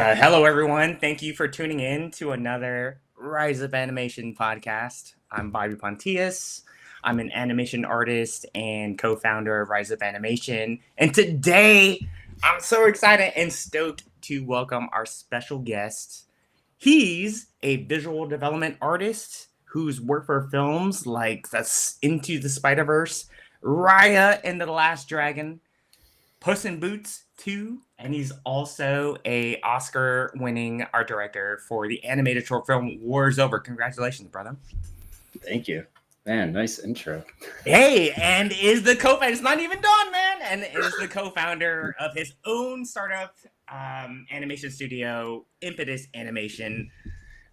Hello, everyone. Thank you for tuning in to another Rise Up Animation podcast. I'm Bobby Pontius. I'm an animation artist and co founder of Rise Up Animation. And today, I'm so excited and stoked to welcome our special guest. He's a visual development artist who's worked for films like Into the Spider Verse, Raya and the Last Dragon, Puss in Boots 2, and he's also a Oscar-winning art director for the animated short film War's Over. Congratulations, brother. Thank you. Man, nice intro. Hey, and is the co-founder, it's not even done, man, and is the co-founder of his own startup animation studio, Impetus Animation.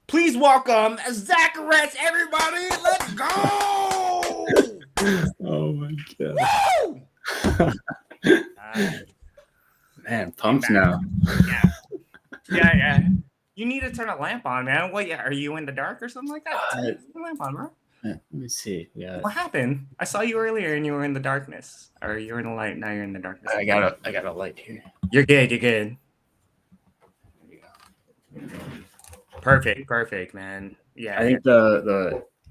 Please welcome Zac Retz, everybody. Let's go! Oh my god. Woo! Man, pumped now. Yeah. You need to turn a lamp on, man. What? Are you in the dark or something like that? Turn the lamp on, bro. Let me see. Yeah. What happened? I saw you earlier and you were in the darkness, or you were in the light. Now you're in the darkness. I got a light here. You're good. There you go. Perfect, man. Yeah. I think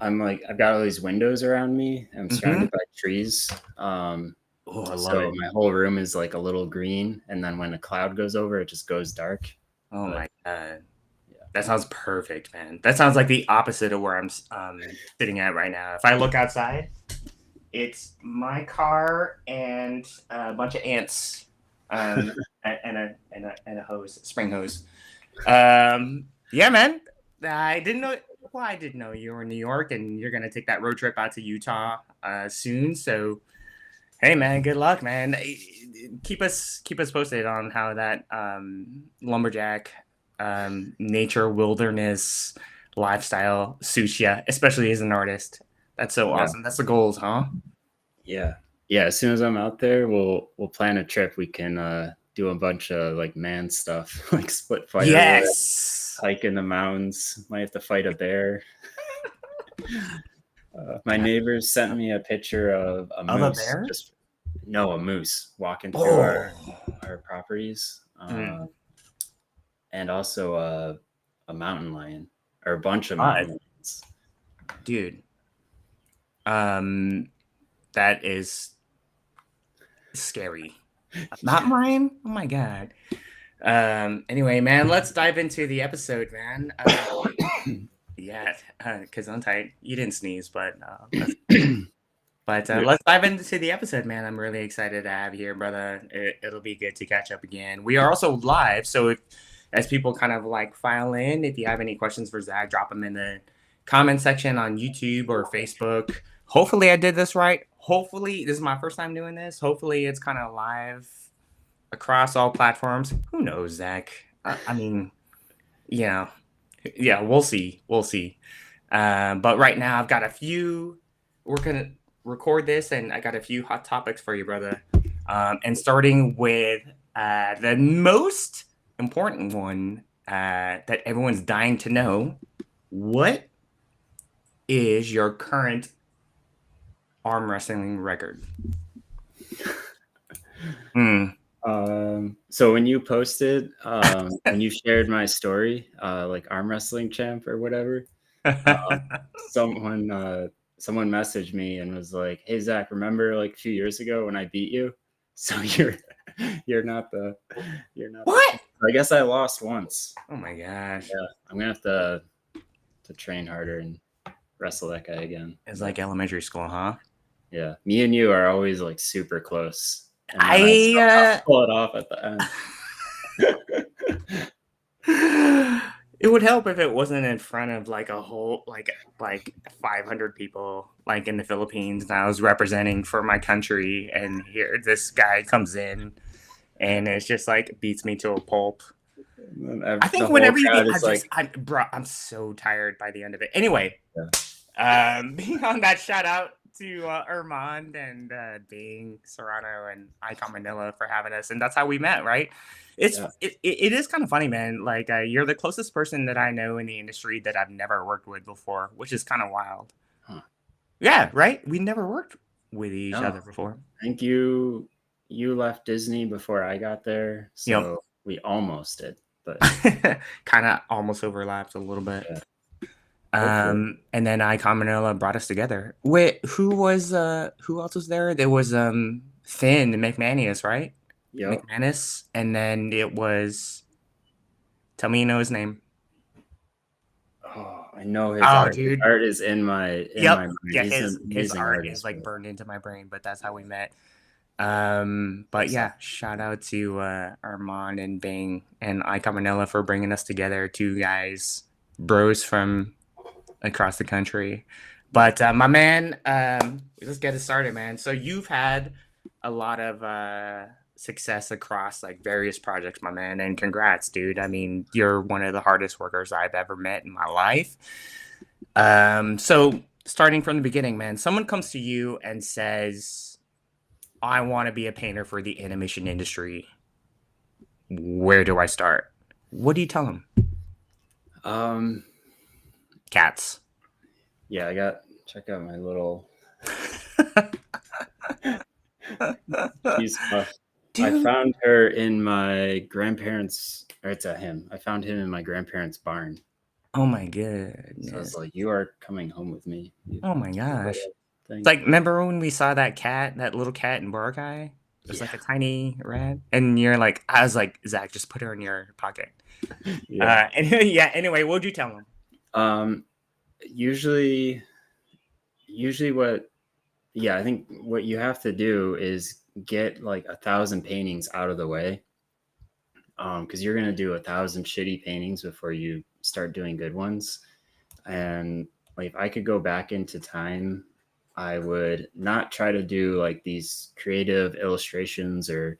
I've got all these windows around me. I'm surrounded by trees. I love so it. My whole room is like a little green, and then when a cloud goes over, it just goes dark. Oh my god. That sounds perfect, man. That sounds like the opposite of where I'm sitting at right now. If I look outside, it's my car and a bunch of ants, and a hose, spring hose. Yeah, man. I didn't know. Well, I didn't know you were in New York, and you're gonna take that road trip out to Utah soon. So, hey, man, good luck, man. Keep us posted on how that lumberjack nature wilderness lifestyle suits you, especially as an artist. That's so awesome. That's the goals, huh? Yeah. As soon as I'm out there, we'll plan a trip. We can do a bunch of like man stuff, like split fire. Yes. Hike in the mountains. Might have to fight a bear. My neighbors sent me a picture of a moose. A bear? A moose walking through our properties. And also a mountain lion, or a bunch of mountain lions. Dude, that is scary. Mountain lion? Oh my god. Anyway, man, let's dive into the episode, man. Yeah, because I'm tight. You didn't sneeze, but let's dive into the episode, man. I'm really excited to have you here, brother. It'll be good to catch up again. We are also live, so as people kind of like file in, if you have any questions for Zac, drop them in the comment section on YouTube or Facebook. Hopefully I did this right. Hopefully this is my first time doing this. Hopefully it's kind of live across all platforms. Who knows, Zac? I mean, yeah, we'll see. But right now I've got we're going to record this and I got a few hot topics for you, brother. And starting with the most important one that everyone's dying to know. What is your current arm wrestling record? So when you posted, when you shared my story, like arm wrestling champ or whatever, someone messaged me and was like, "Hey Zac, remember like a few years ago when I beat you? So you're not what? I guess I lost once. Oh my gosh. Yeah, I'm gonna have to train harder and wrestle that guy again. It's like elementary school, huh? Yeah, me and you are always like super close. And I pull it off at the end. It would help if it wasn't in front of like a whole like 500 people like in the Philippines, and I was representing for my country, and here this guy comes in and it's just like beats me to a pulp. I think whenever you get, I'm so tired by the end of it. Anyway, beyond that, shout out to Armand and Bing Serrano and Icon Manila for having us, and that's how we met, right? It is kind of funny, man. Like you're the closest person that I know in the industry that I've never worked with before, which is kind of wild. Huh. Yeah, right. We never worked with each other before. I think you left Disney before I got there, so we almost did. but kind of almost overlaps a little bit. yeah, hopefully. And then Icon Manila brought us together. Wait, who else was there? There was Finn McManus, right? Yep. McManus, and then it was, tell me you know his name. Oh, I know his Oh, art. His dude. art is in my Yep. mind. Yeah, He's an his amazing art is artist, like but burned into my brain, but that's how we met. But that's yeah, shout out to Armand and Bing and Icon Manila for bringing us together, two guys, bros from across the country. But my man, let's get it started, man. So you've had a lot of success across like various projects, my man, and congrats, dude. I mean, you're one of the hardest workers I've ever met in my life. So starting from the beginning, man, someone comes to you and says, I want to be a painter for the animation industry. Where do I start? What do you tell them? um Cats. yeah, I got check out my little cheese puff. I Dude. found her in my grandparents, or it's a him. I found him in my grandparents' barn. Oh my So I was goodness. like, "You are coming home with me, you Oh my gosh. little thing." Like, remember when we saw that cat, that little cat in Boracay? It was Yeah, like a tiny rat. And you're like, I was like, Zach, just put her in your pocket. yeah. And yeah, anyway, what'd you tell him? Um, usually, usually what yeah, I think what you have to do is get like 1,000 paintings out of the way. Because you're gonna do 1,000 shitty paintings before you start doing good ones. And like, if I could go back into time, I would not try to do like these creative illustrations or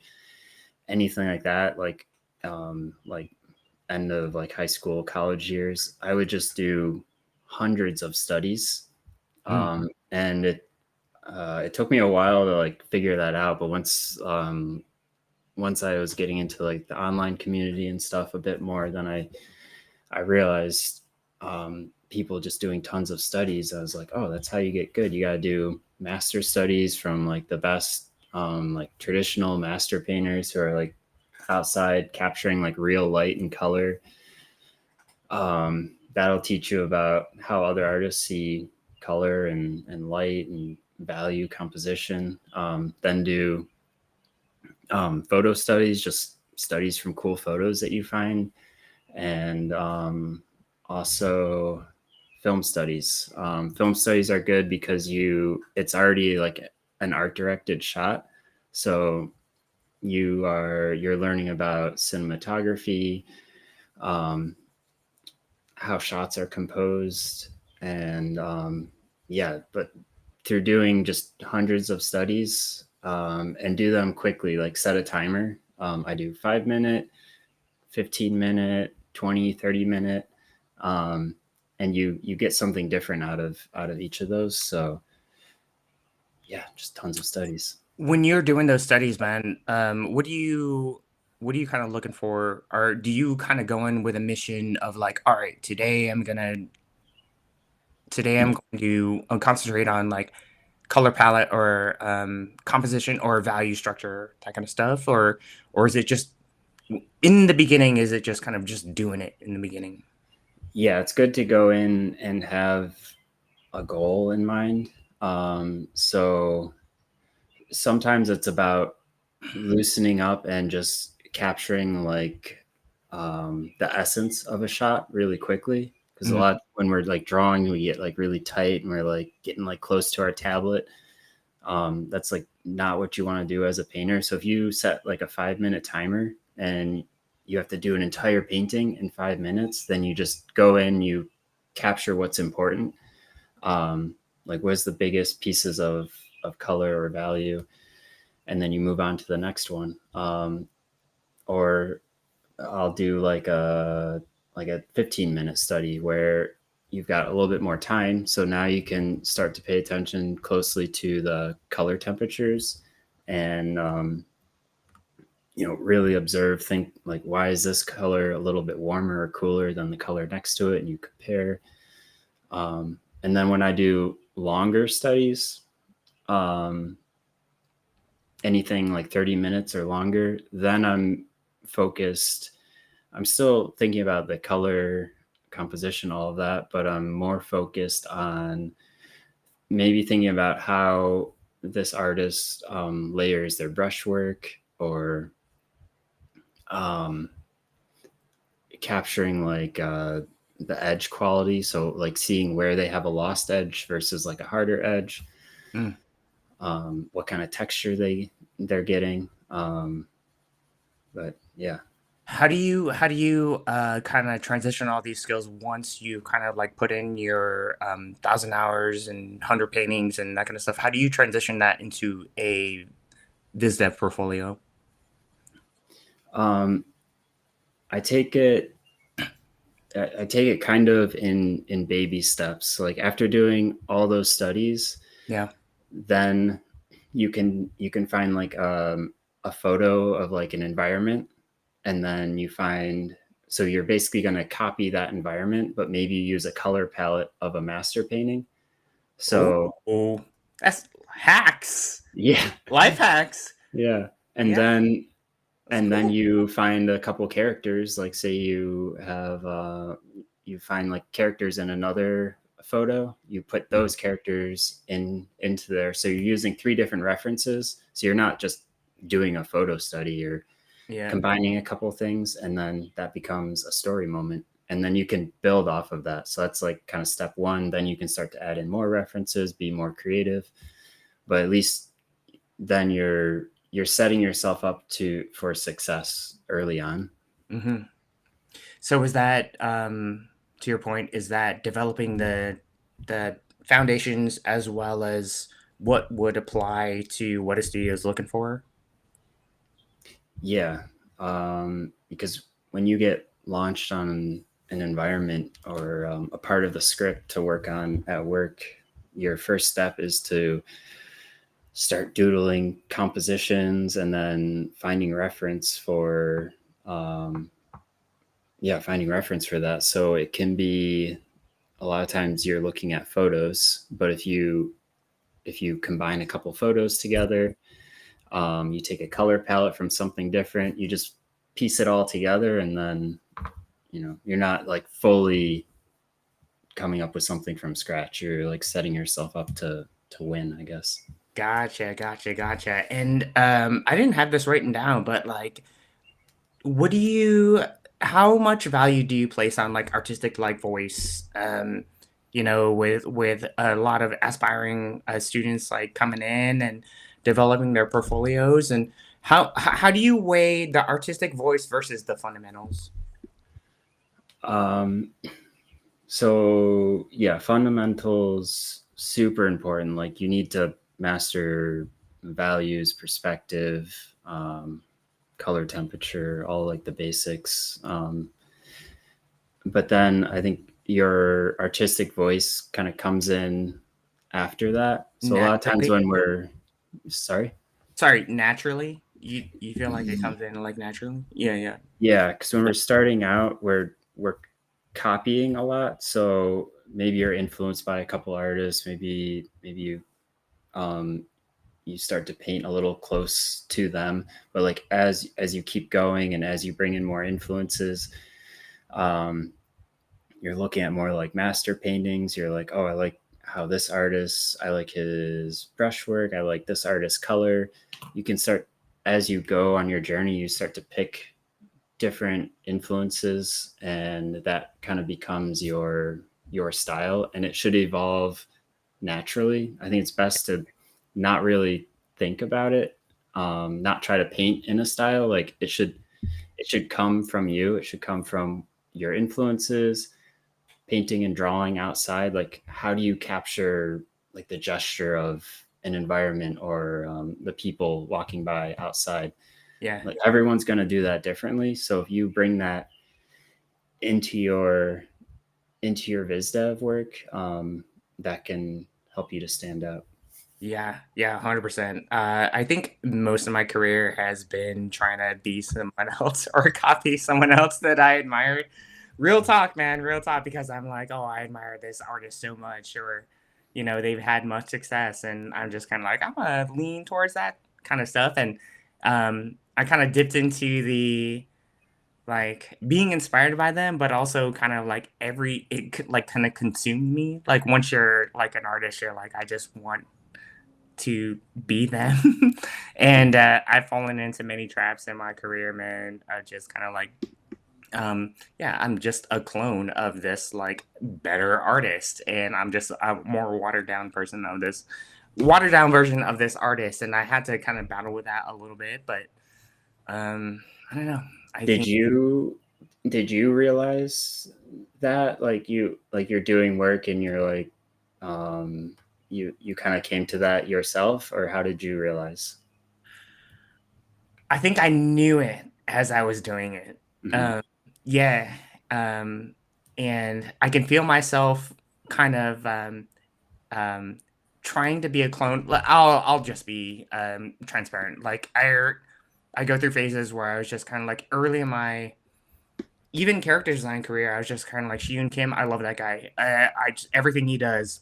anything like that. Like end of like high school, college years, I would just do hundreds of studies. Mm, And it took me a while to like figure that out. But once I was getting into like the online community and stuff a bit more, then I realized people just doing tons of studies. I was like, oh, that's how you get good. You got to do master studies from like the best like traditional master painters who are like outside capturing like real light and color. That'll teach you about how other artists see color and light and value composition. Then do photo studies, just studies from cool photos that you find, and also film studies. Film studies are good because it's already like an art directed shot, so you're learning about cinematography, um, how shots are composed, and yeah, but through doing just hundreds of studies and do them quickly, like set a timer. I do 5 minute, 15 minute, 20, 30 minute, um, and you get something different out of each of those. So yeah, just tons of studies. when you're doing those studies, man, what are you kind of looking for? Or do you kind of go in with a mission of like, all right, today I'm going to concentrate on like color palette or composition or value structure, that kind of stuff, or is it just in the beginning? Is it just kind of just doing it in the beginning? Yeah, it's good to go in and have a goal in mind. So sometimes it's about loosening up and just capturing like the essence of a shot really quickly, because a Mm, lot when we're like drawing we get like really tight and we're like getting like close to our tablet. That's like not what you want to do as a painter. So if you set like a 5 minute timer and you have to do an entire painting in 5 minutes, then you just go in, you capture what's important, like what's the biggest pieces of color or value, and then you move on to the next one. Or I'll do like a 15-minute study where you've got a little bit more time. So now you can start to pay attention closely to the color temperatures and really observe, think like, why is this color a little bit warmer or cooler than the color next to it, and you compare. And then when I do longer studies, um, anything like 30 minutes or longer, then I'm focused I'm still thinking about the color composition, all of that, but I'm more focused on maybe thinking about how this artist layers their brushwork, or um, capturing like the edge quality. So like seeing where they have a lost edge versus like a harder edge, Mm. what kind of texture they're getting. But yeah. How do you kind of transition all these skills once you kind of like put in your 1,000 hours and 100 paintings and that kind of stuff? How do you transition that into a Viz Dev portfolio? Um, I take it I take it kind of in baby steps. Like after doing all those studies, Yeah. then you can find like a photo of like an environment, and then you find, so you're basically going to copy that environment, but maybe use a color palette of a master painting. So Oh, that's hacks, yeah. life hacks. Yeah. and Yeah, then that's and then cool. you find a couple characters, like say you find like characters in another photo, you put Mm. those characters into there, so you're using three different references, so you're not just doing a photo study, you're Yeah. combining a couple things, and then that becomes a story moment, and then you can build off of that. So that's like kind of step one. Then you can start to add in more references, be more creative, but at least then you're setting yourself up for success early on. hmm So is that to your point? Is that developing the foundations as well as what would apply to what a studio is looking for? Yeah, because when you get launched on an environment, or a part of the script to work on at work, your first step is to start doodling compositions, and then um, finding reference for that. So it can be, a lot of times you're looking at photos, but if you combine a couple photos together, you take a color palette from something different, you just piece it all together, and then you're not like fully coming up with something from scratch. You're like setting yourself up to win, I guess. Gotcha, gotcha, gotcha. And I didn't have this written down, but like, what do you? How much value do you place on like artistic like voice? With a lot of aspiring students like coming in and developing their portfolios, and how do you weigh the artistic voice versus the fundamentals? Um, so yeah, fundamentals super important. Like you need to master values, perspective, color, temperature, all like the basics. But then I think your artistic voice kind of comes in after that. So a lot of times Naturally, when we're sorry, sorry, naturally, you feel like it comes in like naturally? Yeah, yeah. yeah, because when we're starting out, we're copying a lot. So maybe you're influenced by a couple artists. Maybe um, you start to paint a little close to them. But like as you keep going, and as you bring in more influences, um, you're looking at more like master paintings. You're like, oh, I like how this artist, I like his brushwork, I like this artist's color. You can start, as you go on your journey, you start to pick different influences, and that kind of becomes your style, and it should evolve naturally. I think it's best to not really think about it, not try to paint in a style. Like it should come from you. It should come from your influences, painting and drawing outside. Like how do you capture like the gesture of an environment, or the people walking by outside? Yeah. Like everyone's going to do that differently. So if you bring that into your viz dev work, that can help you to stand out. Yeah, yeah, 100%. I think most of my career has been trying to be someone else or copy someone else that I admired. Real talk, man, real talk, because I'm like, oh, I admire this artist so much, or, they've had much success. And I'm just kind of like, I'm going to lean towards that kind of stuff. And I kind of dipped into like being inspired by them, but also kind of like like kind of consumed me. Like once you're like an artist, you're like, I just want to be them. And I've fallen into many traps in my career, man. I just kind of like, yeah, I'm just a clone of this like better artist, and I'm just a more watered down person of this watered down version of this artist, and I had to kind of battle with that a little bit, but I don't know. I Did think you realize that like you're doing work and you're like you kind of came to that yourself, or how did you realize? I knew it as I was doing it. Hmm. Um, yeah, um, and I can feel myself kind of um, trying to be a clone. I'll just be transparent. Like I go through phases where I was just kind of like early in my even character design career. I was just kind of like Shiyun Kim. I love that guy. I just, everything he does,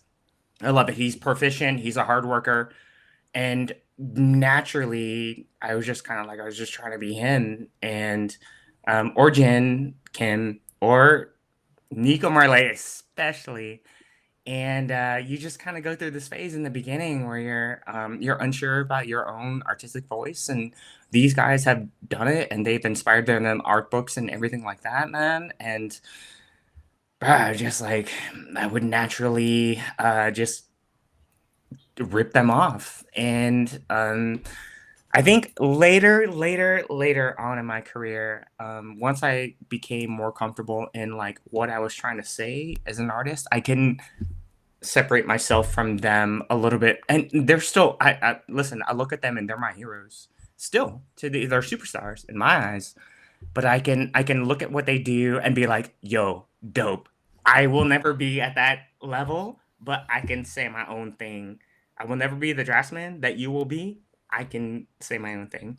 I love it. He's proficient. He's a hard worker. And naturally, I was just kind of like, I was just trying to be him. And, or Jin Kim, or Nico Marley, especially. And you just kind of go through this phase in the beginning where you're unsure about your own artistic voice. And these guys have done it, and they've inspired them in art books and everything like that, man. And just like I would naturally just rip them off. And I think later on in my career, once I became more comfortable in like what I was trying to say as an artist, I can separate myself from them a little bit. And they're still, I listen, I look at them and they're my heroes still. They're superstars in my eyes. But I can look at what they do and be like, yo, dope. I will never be at that level, but I can say my own thing. I will never be the draftsman that you will be. I can say my own thing.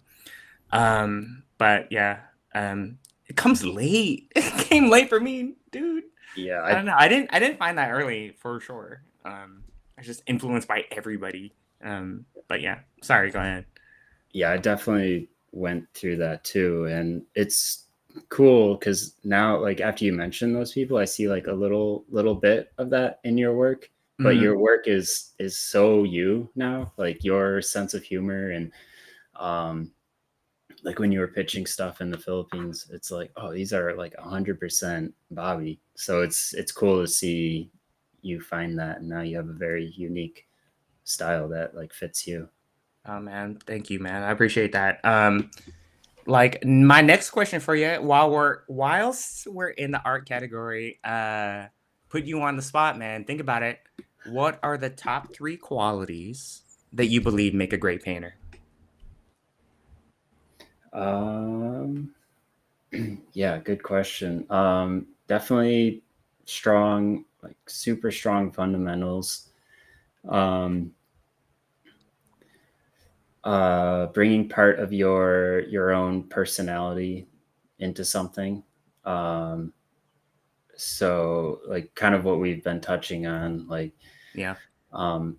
But yeah, it comes late. It came late for me, dude. Yeah, I don't know. I didn't find that early for sure. I was just influenced by everybody. But yeah, sorry, go ahead. I definitely went through that too, and it's cool because now, like after you mention those people, I see like a little bit of that in your work. But Mhm. your work is so you now, like your sense of humor and um like when you were pitching stuff in the Philippines, it's like, oh, these are like 100% Bobby. So it's cool to see you find that, and now you have a very unique style that like fits you. Oh man, thank you, man. I appreciate that. Like my next question for you, whilst we're in the art category, put you on the spot, man. Think about it. What are the top three qualities that you believe make a great painter? Um, yeah, good question. Definitely strong, like super strong fundamentals. Um, Bringing part of your own personality into something. Um, so like kind of what we've been touching on, like Yeah. um,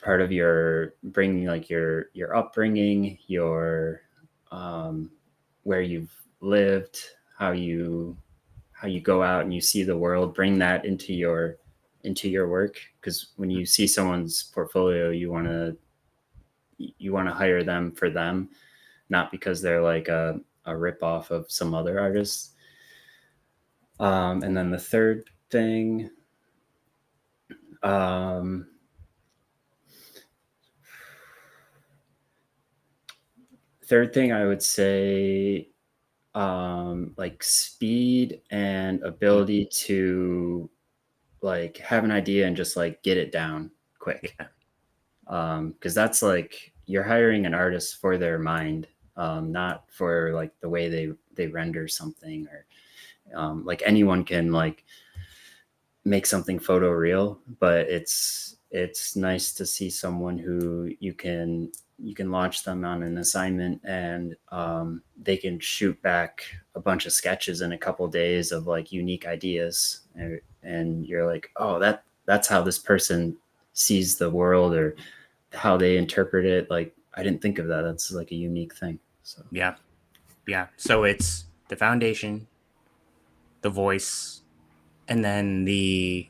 part of your bringing like your upbringing, your um, where you've lived, how you go out and you see the world, bring that into your work, because when you see someone's portfolio, you want to hire them for them, not because they're like a rip off of some other artist. And then the um, third thing I would say, like speed and Mm, ability to like have an idea and just like get it down quick. yeah. Because that's like you're hiring an artist for their mind, not for like the way they render something, or like anyone can like make something photo real, but it's nice to see someone who you can launch them on an assignment, and they can shoot back a bunch of sketches in a couple of days of like unique ideas, and you're like, oh, that's how this person sees the world, or how they interpret it. Like I didn't think of that. That's like a unique thing. So Yeah. Yeah. So it's the foundation, the voice, and then the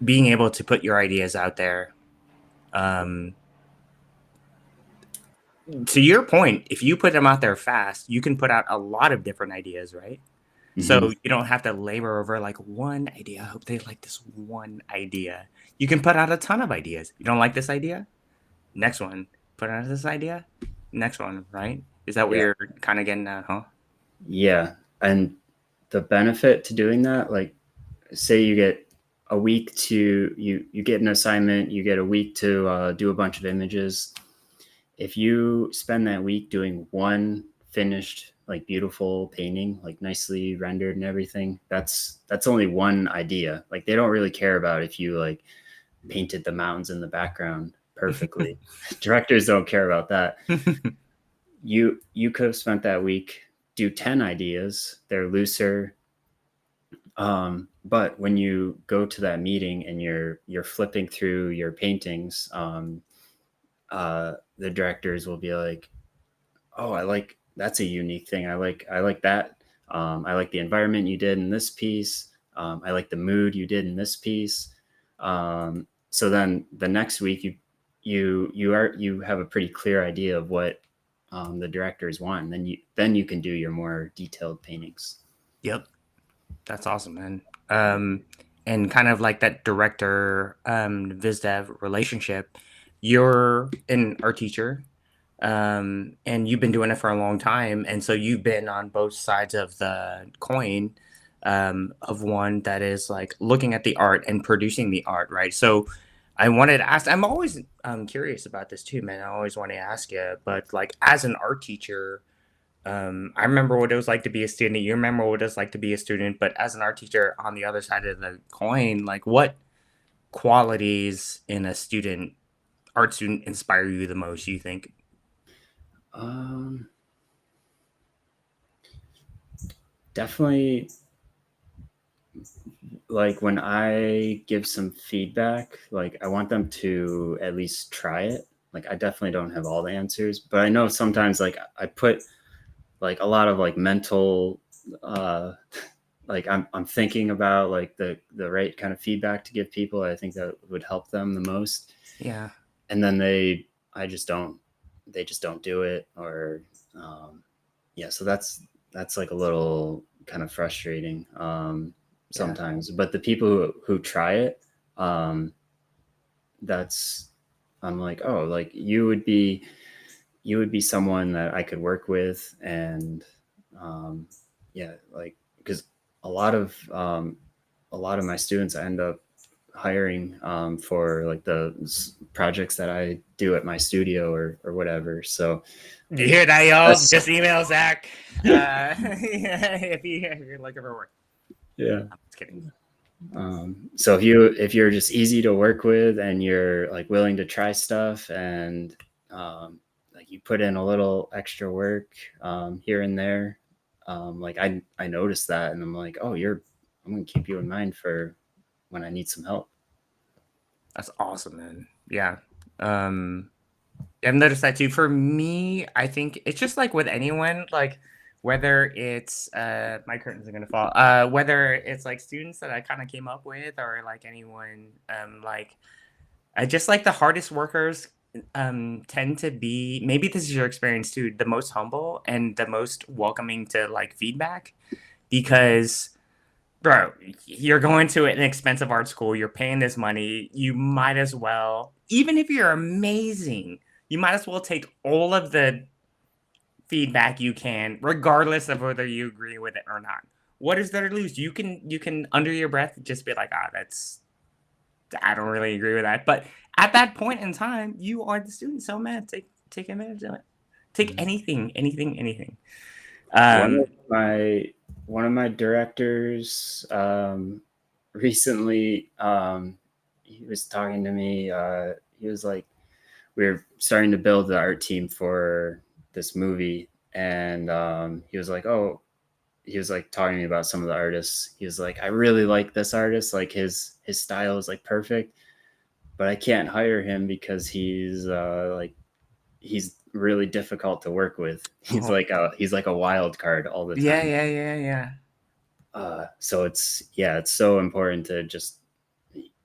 being able to put your ideas out there. Um, to your point, if you put them out there fast, you can put out a lot of different ideas, right? Hmm. So you don't have to labor over like one idea. I hope they like this one idea. You can put out a ton of ideas. You don't like this idea? Next one. Put out this idea? Next one, right? Is that what Yeah. you're kind of getting at, huh? Yeah. And the benefit to doing that, like say you get a week to you get an assignment, you get a week to do a bunch of images. If you spend that week doing one finished, like beautiful painting, like nicely rendered and everything, that's only one idea. Like they don't really care about if you like painted the mountains in the background perfectly. Directors don't care about that. You could have spent that week, do 10 ideas, they're looser. But when you go to that meeting and you're flipping through your paintings, the directors will be like, "Oh, I like that's a unique thing. I like that. I like the environment you did in this piece. I like the mood you did in this piece." So then the next week you have a pretty clear idea of what the directors want. And then you can do your more detailed paintings. Yep. That's awesome, man. And kind of like that director viz dev relationship. You're an art teacher, and you've been doing it for a long time, and so you've been on both sides of the coin, of one that is like looking at the art and producing the art, right? So I wanted to ask. I'm always curious about this too, man. I always want to ask you, but like as an art teacher, I remember what it was like to be a student. You remember what it was like to be a student, but as an art teacher on the other side of the coin, like what qualities in a student, art student, inspire you the most? You think? Um, Definitely, like when I give some feedback, like I want them to at least try it. Like I definitely don't have all the answers, but I know sometimes like I put like a lot of like mental uh like I'm thinking about like the right kind of feedback to give people. I think that would help them the most. Yeah, And then I just don't they just don't do it. Or um yeah, so that's like a little kind of frustrating yeah, sometimes. But the people who try it, um that's I'm like, oh, like you would be someone that I could work with. And um, yeah, like because a lot of um, a lot of my students I end up hiring for like the projects that I do at my studio or whatever. So you hear that, y'all? that's Just email Zach. If you're looking for work. yeah. I'm just kidding. So if you're just easy to work with and you're like willing to try stuff and like you put in a little extra work here and there, like I noticed that and I'm like, oh, I'm gonna keep you in mind for when I need some help. That's awesome, man. Yeah. Um, I've noticed that too. For me, I think it's just like with anyone, like whether it's my curtains are gonna fall. Whether it's like students that I kind of came up with or like anyone, like I just like the hardest workers tend to be, maybe this is your experience too, the most humble and the most welcoming to like feedback because bro, you're going to an expensive art school, you're paying this money, you might as well, even if you're amazing, you might as well take all of the feedback you can, regardless of whether you agree with it or not. What is there to lose? You can under your breath just be like, ah, that's I don't really agree with that. But at that point in time, you are the student. So man, take advantage of it. Take Mhm. anything, anything, anything. One Um, of my one of my directors recently, he was talking to me. He was like, we were starting to build the art team for this movie, and he was like talking to me about some of the artists. He was like, I really like this artist, like his style is like perfect, but I can't hire him because he's really difficult to work with. Oh, He's like a wild card all the yeah, time. yeah, yeah, yeah. So it's so important to just,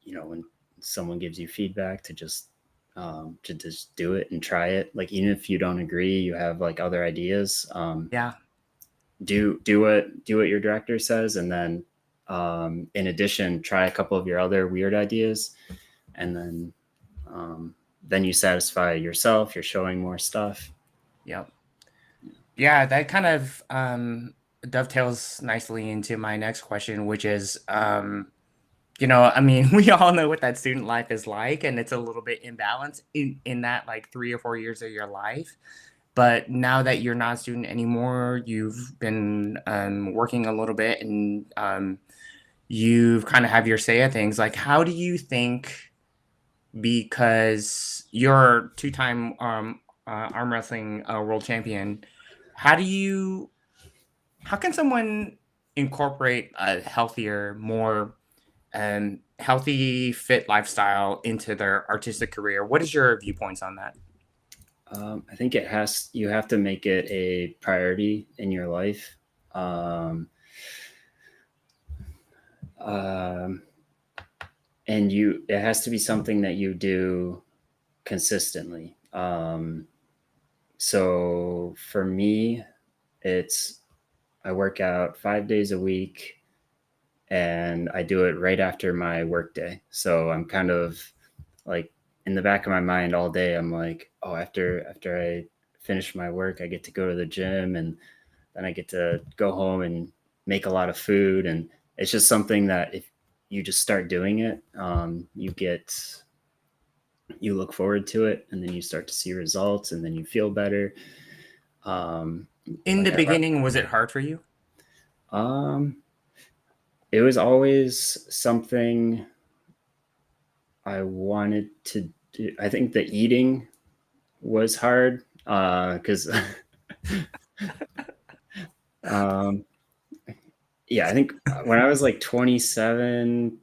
when someone gives you feedback, to just do it and try it. Like, even if you don't agree, you have like other ideas. Yeah. Do what your director says, and then in addition, try a couple of your other weird ideas, and then you satisfy yourself. You're showing more stuff. Yep. Yeah, that kind of dovetails nicely into my next question, which is, I mean, we all know what that student life is like, and it's a little bit imbalanced in that like 3 or 4 years of your life. But now that you're not a student anymore, you've been working a little bit, and you've kind of have your say of things. Like, how do you think? Because you're two-time arm wrestling world champion, how do you how can someone incorporate a healthier, more healthy, fit lifestyle into their artistic career? What is your viewpoints on that? I think you have to make it a priority in your life. Um, um, and it has to be something that you do consistently. So for me, it's I work out 5 days a week, and I do it right after my work day. So I'm kind of like, in the back of my mind all day, I'm like, oh, after I finish my work, I get to go to the gym, and then I get to go home and make a lot of food. And it's just something that if you just start doing it, you look forward to it, and then you start to see results, and then you feel better. Um, In the like I, beginning, was it hard for you? um, it was always something I wanted to do. I think the eating was hard, because um, yeah, I think when I was like 27,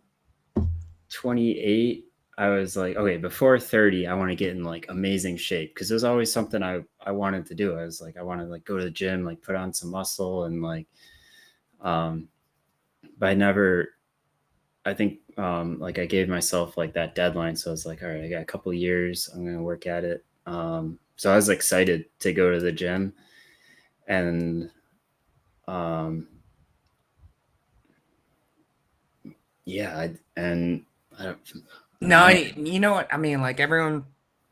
28, I was like, okay, before 30, I want to get in like amazing shape, because there's always something I wanted to do. I was like, I want to like go to the gym, like put on some muscle, and like, um, but I think, like I gave myself like that deadline. So I was like, all right, I got a couple of years. I'm going to work at it. So I was excited to go to the gym, and um, yeah, I don't No, know. you know what I mean. Like everyone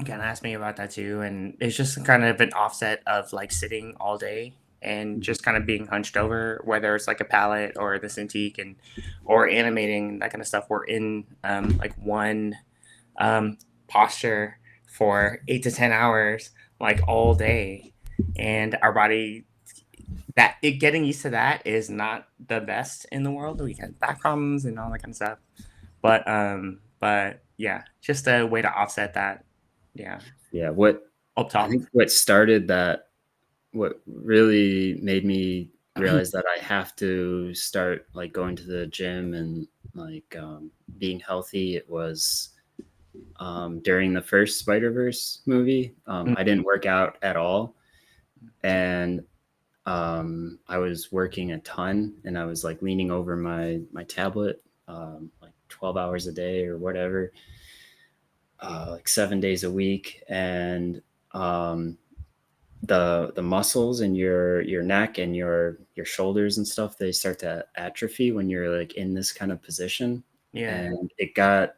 kind of asked me about that too, and it's just kind of an offset of like sitting all day and Mhm. just kind of being hunched over, whether it's like a palette or the Cintiq and or animating that kind of stuff. We're in like one um, posture for 8 to 10 hours, like all day, and our body getting used to that is not the best in the world. We get back problems and all that kind of stuff. But yeah, just a way to offset that. Yeah. Yeah, I Up top. think what really made me realize that I have to start like going to the gym and like, being healthy, it was during the first Spider-Verse movie. I didn't work out at all, and I was working a ton, and I was like leaning over my tablet, like 12 hours a day or whatever, like 7 days a week. And um, the muscles in your neck and your shoulders and stuff, they start to atrophy when you're like in this kind of position. Yeah. And it got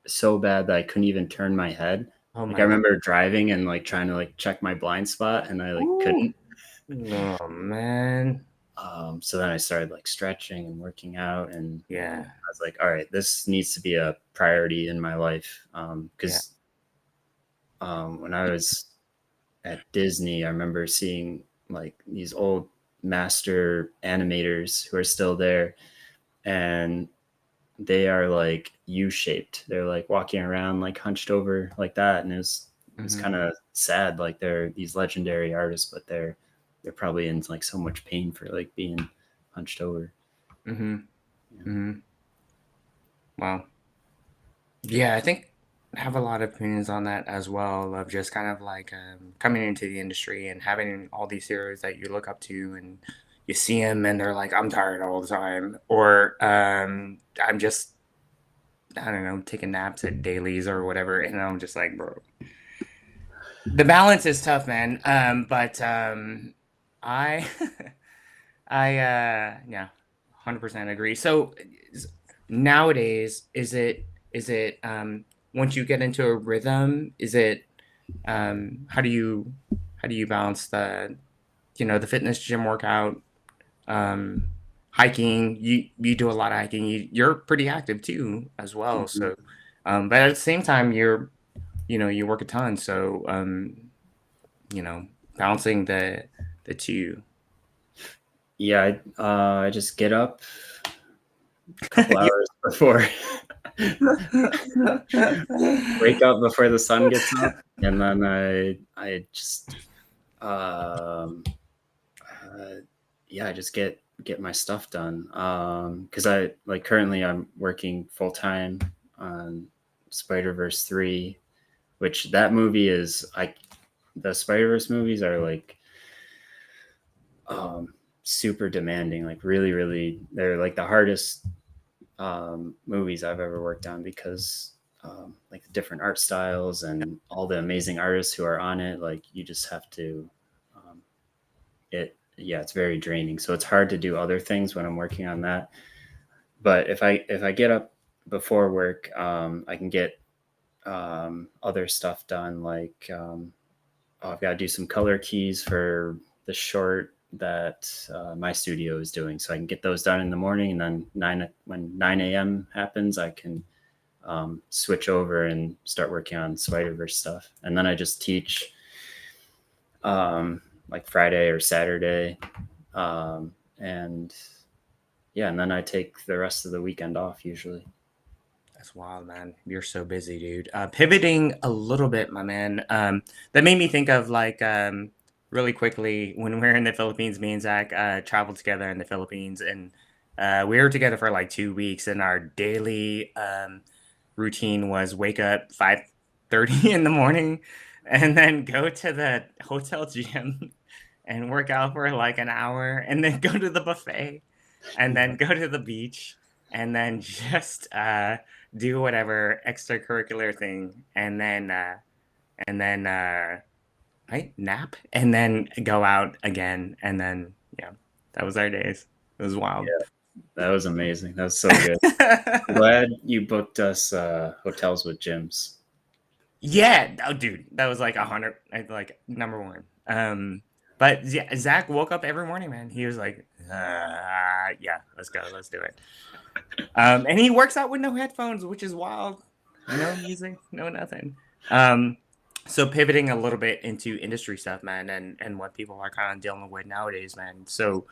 so bad that I couldn't even turn my head. Oh Like, I my god. remember driving and like trying to like check my blind spot, and I like Ooh. couldn't. Oh man. So then I started like stretching and working out, and Yeah. I was like, all right, this needs to be a priority in my life. Yeah. Because when I was at Disney, I remember seeing like these old master animators who are still there, and they are like U-shaped. They're like walking around like hunched over like that, and it was Hmm. kind of sad. Like, they're these legendary artists, but they're probably in like so much pain for like being hunched over. Hmm. Yeah. Hmm. Wow. Yeah, I think have a lot of opinions on that as well, of just kind of like coming into the industry and having all these heroes that you look up to, and you see them and they're like, I'm tired all the time, or I'm just, I don't know, taking naps at dailies or whatever. And I'm just like, bro, the balance is tough, man. But I, yeah, 100% agree. So nowadays, is it once you get into a rhythm, is it how do you balance the fitness gym workout, um, hiking? You do a lot of hiking. You're pretty active too as well. Mhm. So, but at the same time, you work a ton. So, you know, balancing the two. Yeah, I just get up a couple You- hours before wake up before the sun gets up, and then I just um, uh, yeah, I just get my stuff done. Because I like currently I'm working full time on Spider-Verse 3, which that movie is the Spider-Verse movies are like um super demanding, like really, really they're like the hardest movies I've ever worked on because like the different art styles and all the amazing artists who are on it, like you just have to um, yeah, it's very draining. So it's hard to do other things when I'm working on that. But if I get up before work, I can get other stuff done. Like oh, I've got to do some color keys for the short that my studio is doing, so I can get those done in the morning, and then when 9 a.m. happens, I can switch over and start working on Spider Verse stuff. And then I just teach like Friday or Saturday, and yeah, and then I take the rest of the weekend off usually. That's wild, man. You're so busy, dude. Pivoting a little bit, my man. That made me think of like really quickly when we were in the Philippines. Me and Zach traveled together in the Philippines, and we were together for like 2 weeks. And our daily routine was wake up 5:30 in the morning, and then go to the hotel gym and work out for like an hour, and then go to the buffet, and then go to the beach, and then just do whatever extracurricular thing, and then right, nap, and then go out again, and then yeah, that was our days. It was wild. Yeah, that was amazing. That was so good. Glad you booked us hotels with gyms. Yeah, oh, dude, that was like 100, like number one. But yeah, Zach woke up every morning, man. He was like, "Yeah, let's go, let's do it." And he works out with no headphones, which is wild. No music, no nothing. Um, so pivoting a little bit into industry stuff, man, and what people are kind of dealing with nowadays, man. So,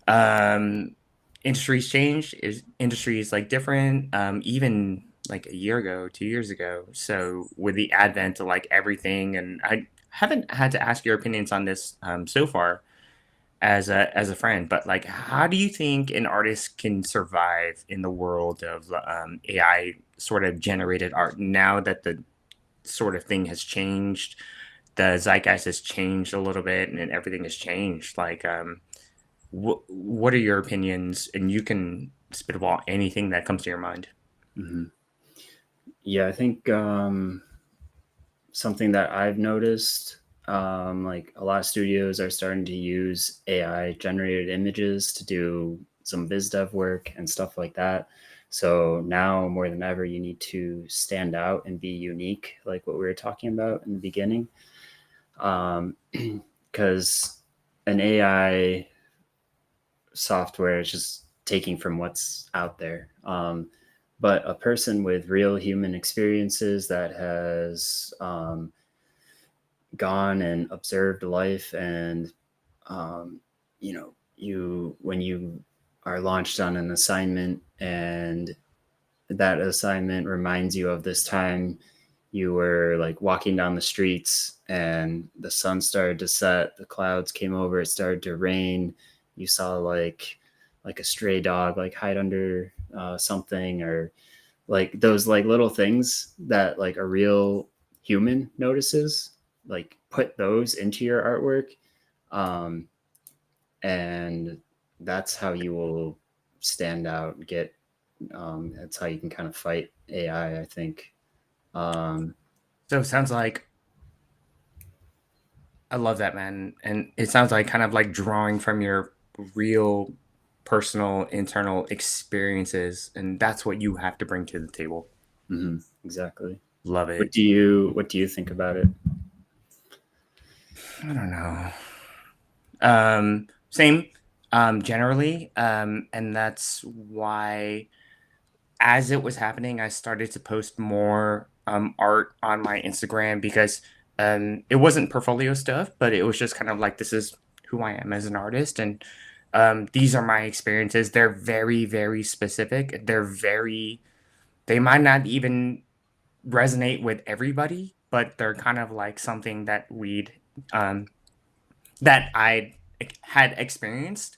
um, industries change. Industry is like different. Even like a year ago, 2 years ago. So with the advent of like everything, and I haven't had to ask your opinions on this so far as a friend, but like, how do you think an artist can survive in the world of AI sort of generated art now that the sort of thing has changed? The zeitgeist has changed a little bit, and then everything has changed. Like, what are your opinions? And you can spitball anything that comes to your mind. Mhm. Yeah, I think something that I've noticed, like a lot of studios are starting to use AI generated images to do some biz dev work and stuff like that. So now more than ever, you need to stand out and be unique, like what we were talking about in the beginning. Because an AI software is just taking from what's out there. But a person with real human experiences that has gone and observed life, and um, you when you are launched on an assignment, and that assignment reminds you of this time you were like walking down the streets and the sun started to set, the clouds came over, it started to rain, you saw like a stray dog like hide under something, or like those like little things that like a real human notices, like put those into your artwork. Um, and that's how you will stand out, get, that's how you can kind of fight AI, I think. Um, So it sounds like I love that, man. And it sounds like kind of like drawing from your real personal internal experiences, and that's what you have to bring to the table. exactly. Love What it. do you think about it? I don't know. Same, generally. And that's why as it was happening, I started to post more art on my Instagram because it wasn't portfolio stuff, but it was just kind of like this is who I am as an artist, and these are my experiences. They're very, very specific. They might not even resonate with everybody, but they're kind of like something um, that I had experienced,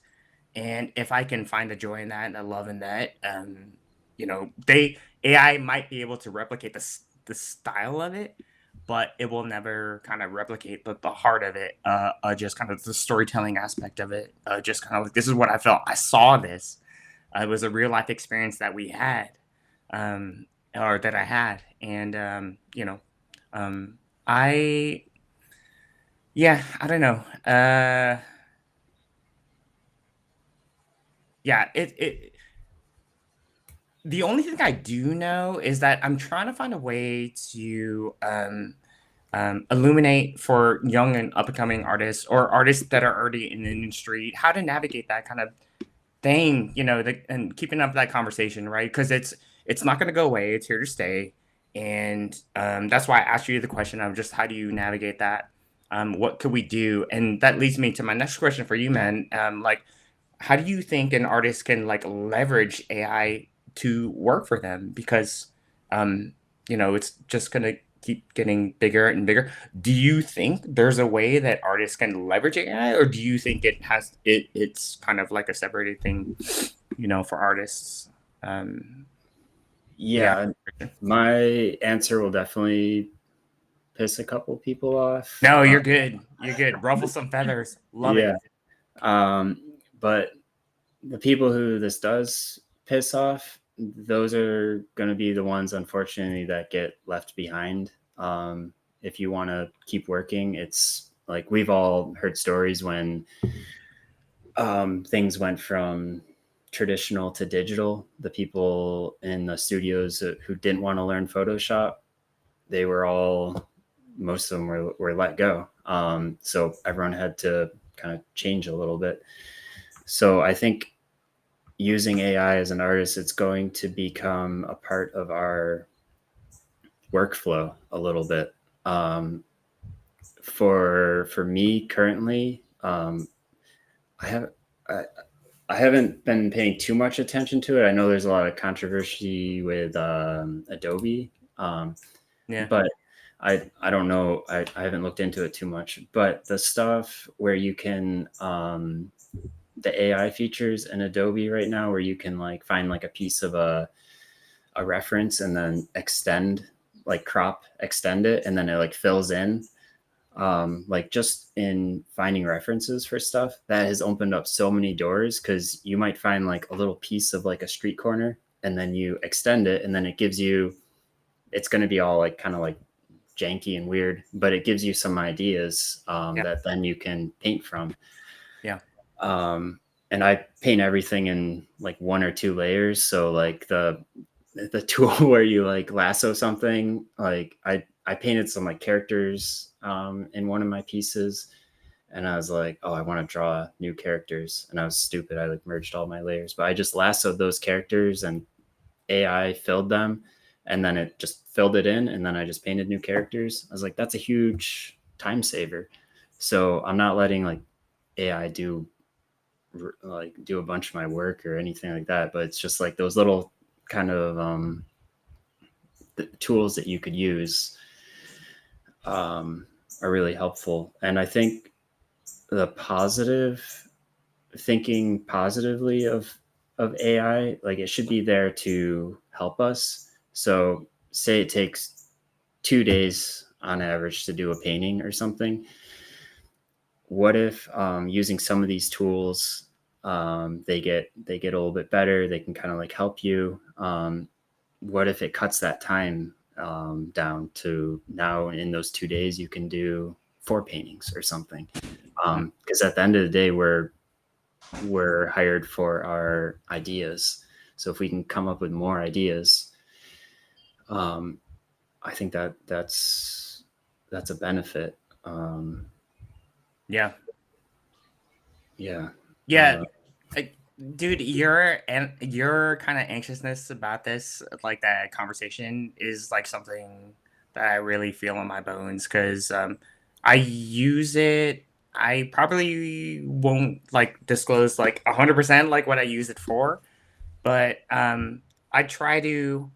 and if I can find the joy in that and the love in that, they AI might be able to replicate the style of it, but it will never kind of replicate the heart of it. Just kind of the storytelling aspect of it. Just kind of like this is what I felt. I saw this. It was a real life experience that we had, um, or that I had, and um, I yeah, I don't know. Yeah, it the only thing I do know is that I'm trying to find a way to illuminate for young and up and coming artists or artists that are already in the industry how to navigate that kind of thing, and keeping up that conversation, right? Because it's not going to go away; it's here to stay, and that's why I asked you the question of just how do you navigate that? What could we do? And that leads me to my next question for you, man. Like, how do you think an artist can like leverage AI to work for them? Because it's just gonna keep getting bigger and bigger. Do you think there's a way that artists can leverage AI, or do you think it's kind of like a separated thing, for artists? Um, yeah. Yeah, my answer will definitely piss a couple people off. No, you're good. You're good. Ruffle some feathers. Love Yeah. it. Um, but the people who this does piss off, those are going to be the ones, unfortunately, that get left behind. If you want to keep working, it's like we've all heard stories when things went from traditional to digital. The people in the studios who didn't want to learn Photoshop, they were all, most of them were let go. So everyone had to kind of change a little bit. So I think using AI as an artist, it's going to become a part of our workflow a little bit. Um, for me currently, I have I, I haven't been paying too much attention to it. I know there's a lot of controversy with Adobe, Yeah. but I don't know. I haven't looked into it too much. But the stuff where you can the AI features in Adobe right now, where you can like find like a piece of a reference and then extend it, and then it like fills in. Like just in finding references for stuff, that has opened up so many doors, because you might find like a little piece of like a street corner, and then you extend it, and then it gives you, it's going to be all like kind of like janky and weird, but it gives you some ideas Yeah. that then you can paint from. Yeah. Um, and I paint everything in like one or two layers. So like the tool where you like lasso something, like I painted some like characters in one of my pieces, and I was like, oh, I want to draw new characters, and I was stupid. I like merged all my layers, but I just lassoed those characters and AI filled them, and then it just filled it in, and then I just painted new characters. I was like, that's a huge time saver. So I'm not letting like AI do a bunch of my work or anything like that, but it's just like those little kind of the tools that you could use are really helpful. And I think the positive, thinking positively of AI, like it should be there to help us, So say it takes 2 days on average to do a painting or something. What if using some of these tools, they get a little bit better, they can kind of like help you. What if it cuts that time down to now in those 2 days you can do 4 paintings or something? Because at the end of the day, we're hired for our ideas. So if we can come up with more ideas, I think that's a benefit. Yeah. Yeah. Yeah. Dude, your kind of anxiousness about this, like that conversation, is like something that I really feel in my bones because I use it. I probably won't like disclose like 100% like what I use it for, but I try to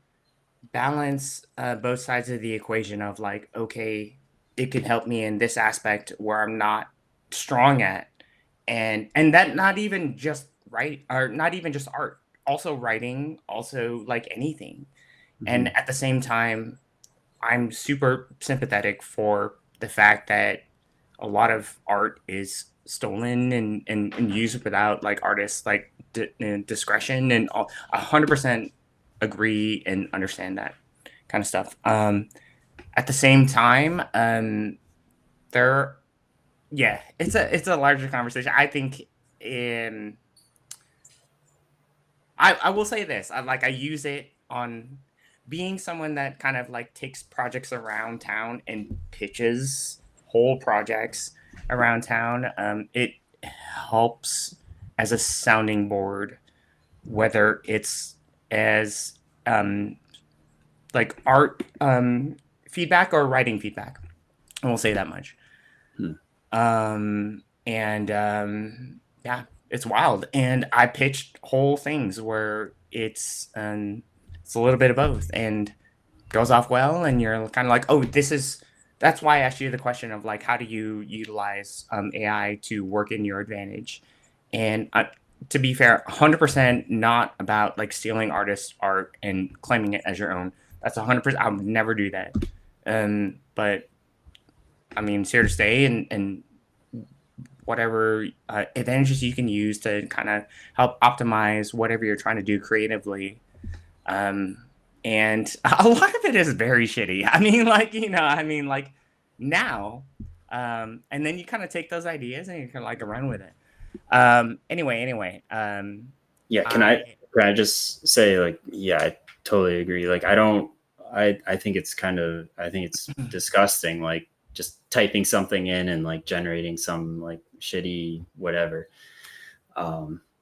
balance both sides of the equation of like, okay, it could help me in this aspect where I'm not strong at, and that not even just write or not even just art, also writing, also like anything. Mhm. And at the same time, I'm super sympathetic for the fact that a lot of art is stolen and used without like artists like discretion, and 100% agree and understand that kind of stuff. At the same time, there, yeah, it's a larger conversation. I think in I will say this. I use it on being someone that kind of like takes projects around town and pitches whole projects around town. It helps as a sounding board, whether it's as like art feedback or writing feedback. I will say that much. Hmm. And yeah, it's wild. And I pitched whole things where it's a little bit of both and goes off well. And you're kind of like, oh, that's why I asked you the question of like, how do you utilize AI to work in your advantage? And to be fair, 100% not about like stealing artists' art and claiming it as your own. That's 100%. I would never do that. But I mean, it's here to stay, and whatever advantages you can use to kind of help optimize whatever you're trying to do creatively. And a lot of it is very shitty. I mean, like, like now, and then you kind of take those ideas and you can like run with it. Anyway, Yeah. I, Can I just say, like, yeah, I totally agree. Like, I think it's I think it's disgusting. Like, just typing something in and like generating some like shitty whatever.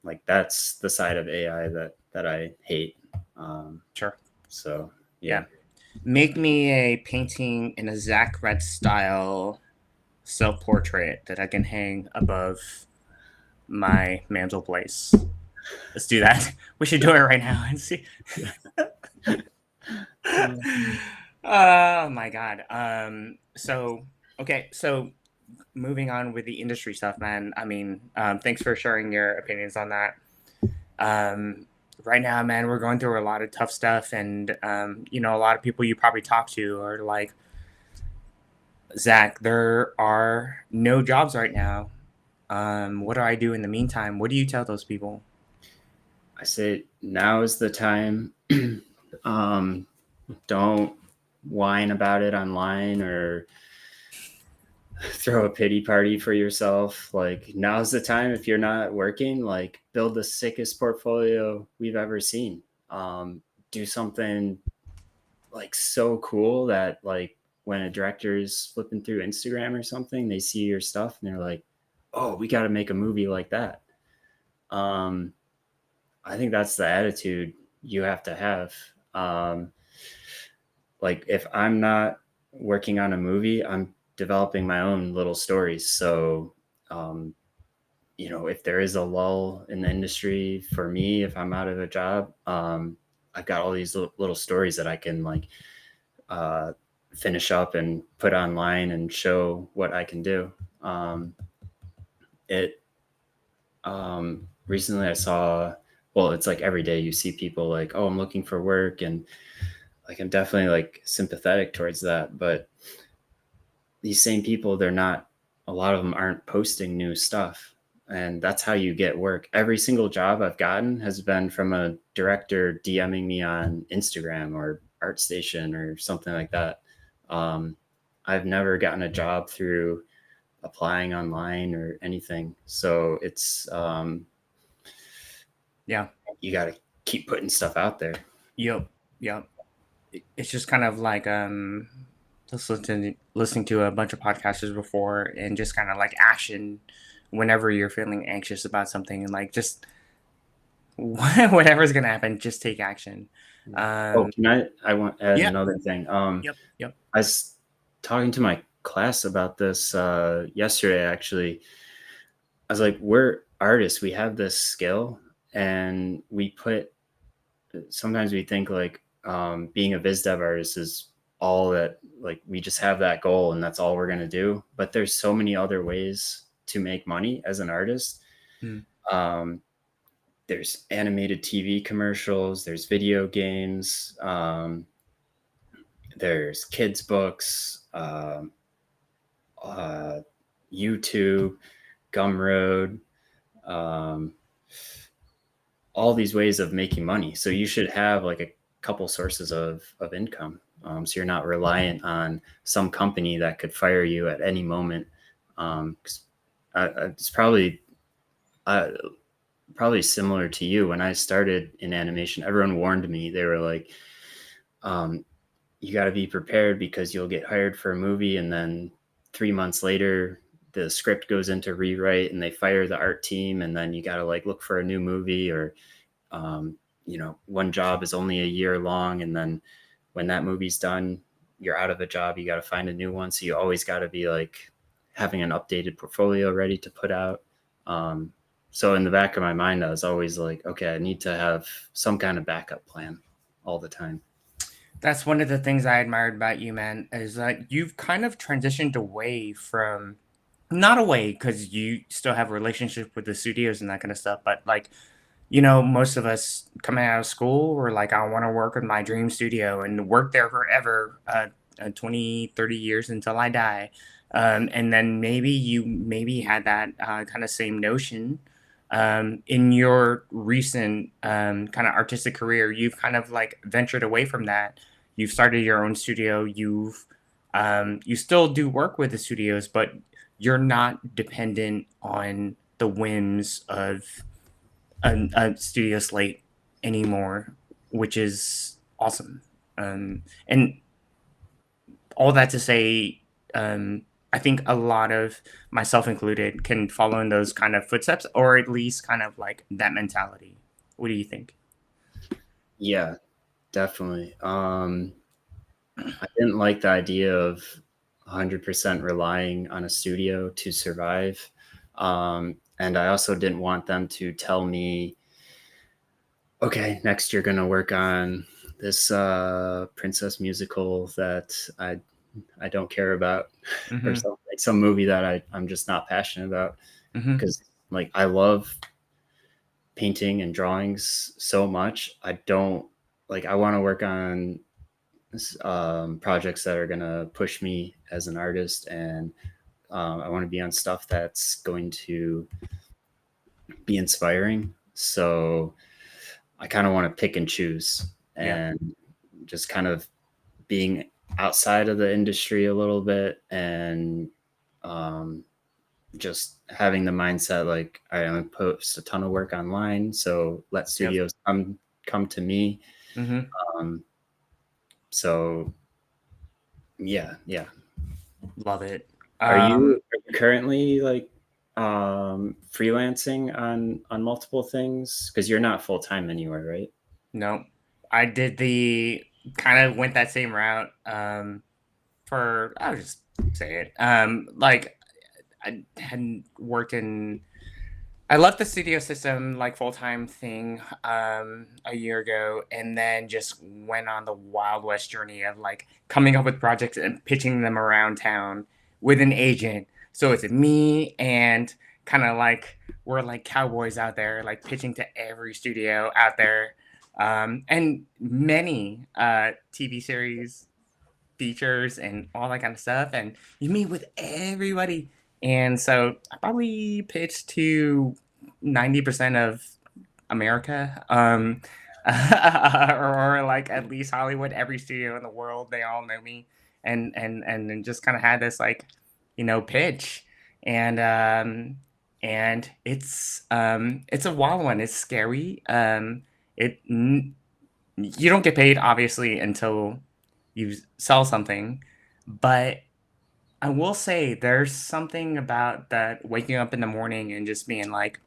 Like, that's the side of AI that I hate. sure. So yeah. Yeah. Make me a painting in a Zac Retz style self portrait that I can hang above my mantle place. Let's do that. We should do it right now and see. Oh my god. So okay. So moving on with the industry stuff, man. I mean, thanks for sharing your opinions on that. Um, right now, man, we're going through a lot of tough stuff, and a lot of people you probably talk to are like, Zach, there are no jobs right now. What do I do in the meantime? What do you tell those people? I say now is the time. um, don't whine about it online or throw a pity party for yourself. Like, now's the time. If you're not working, like, build the sickest portfolio we've ever seen. Do something like so cool that, like, when a director is flipping through Instagram or something, they see your stuff and they're like, oh, we got to make a movie like that. um I think that's the attitude you have to have. Like, if I'm not working on a movie, I'm developing my own little stories. So, um, if there is a lull in the industry for me, if I'm out of a job, I've got all these little stories that I can like uh, finish up and put online and show what I can do. It Recently I saw, well, it's like every day you see people like, oh, I'm looking for work, and like I'm definitely like sympathetic towards that, but these same people, they're not, a lot of them aren't posting new stuff. And that's how you get work. Every single job I've gotten has been from a director DMing me on Instagram or ArtStation or something like that. Um, I've never gotten a job through applying online or anything. So it's, Yeah. you got to keep putting stuff out there. Yep. Yep. It's just kind of like just listening to a bunch of podcasters before, and just kind of like action whenever you're feeling anxious about something, and like just whatever's gonna happen, just take action. Oh, Um, can I want to add yeah. another thing. Yep. Yep. I was talking to my class about this yesterday, actually. I was like, we're artists. We have this skill, and sometimes we think like being a biz dev artist is all that, like we just have that goal and that's all we're going to do. But there's so many other ways to make money as an artist. Mm. Um, there's animated TV commercials, there's video games, there's kids books, uh, YouTube, Gumroad, um, all these ways of making money. So you should have like a couple sources of income. So you're not reliant on some company that could fire you at any moment. It's probably similar to you. When I started in animation, everyone warned me. They were like, um, you got to be prepared because you'll get hired for a movie, and then 3 months later the script goes into rewrite and they fire the art team, and then you got to like look for a new movie. Or one job is only a year long, and then when that movie's done, you're out of a job, you got to find a new one. So you always got to be like having an updated portfolio ready to put out. So in the back of my mind, I was always like, okay, I need to have some kind of backup plan all the time. That's one of the things I admired about you, man, is that you've kind of transitioned away from, not away because you still have a relationship with the studios and that kind of stuff, but like, most of us coming out of school were like, I want to work with my dream studio and work there forever, 20, 30 years until I die. And then maybe had that kind of same notion in your recent kind of artistic career. You've kind of like ventured away from that. You've started your own studio. You still do work with the studios, but you're not dependent on the whims of a studio slate anymore, which is awesome. And all that to say, I think a lot of, myself included, can follow in those kind of footsteps, or at least kind of like that mentality. What do you think? Yeah, definitely. I didn't like the idea of 100% relying on a studio to survive. And I also didn't want them to tell me, okay, next you're going to work on this princess musical that I don't care about, or Mm-hmm. some movie that I'm just not passionate about. Mm-hmm. Because like I love painting and drawings so much. I want to work on projects that are going to push me as an artist, and I want to be on stuff that's going to be inspiring. So I kind of want to pick and choose, Yeah. and just kind of being outside of the industry a little bit, and um, just having the mindset like I am post a ton of work online, so let Yep. studios come to me. Mm-hmm. Um, so yeah. Love it. Are Um, you currently like freelancing on multiple things? Because you're not full time anywhere, right? no, I did the kind of went that same route. I'll just say it. Like I hadn't worked in. I left the studio system like full time thing a year ago, and then just went on the Wild West journey of like coming up with projects and pitching them around town with an agent. So it's me and kind of like we're like cowboys out there, like pitching to every studio out there. and many TV series features and all that kind of stuff. And you meet with everybody. And so I probably pitched to 90% of America, or like at least Hollywood, every studio in the world, they all know me, and just kind of had this like, pitch, and it's a wild one. It's scary. It You don't get paid obviously until you sell something, but I will say there's something about that waking up in the morning and just being like,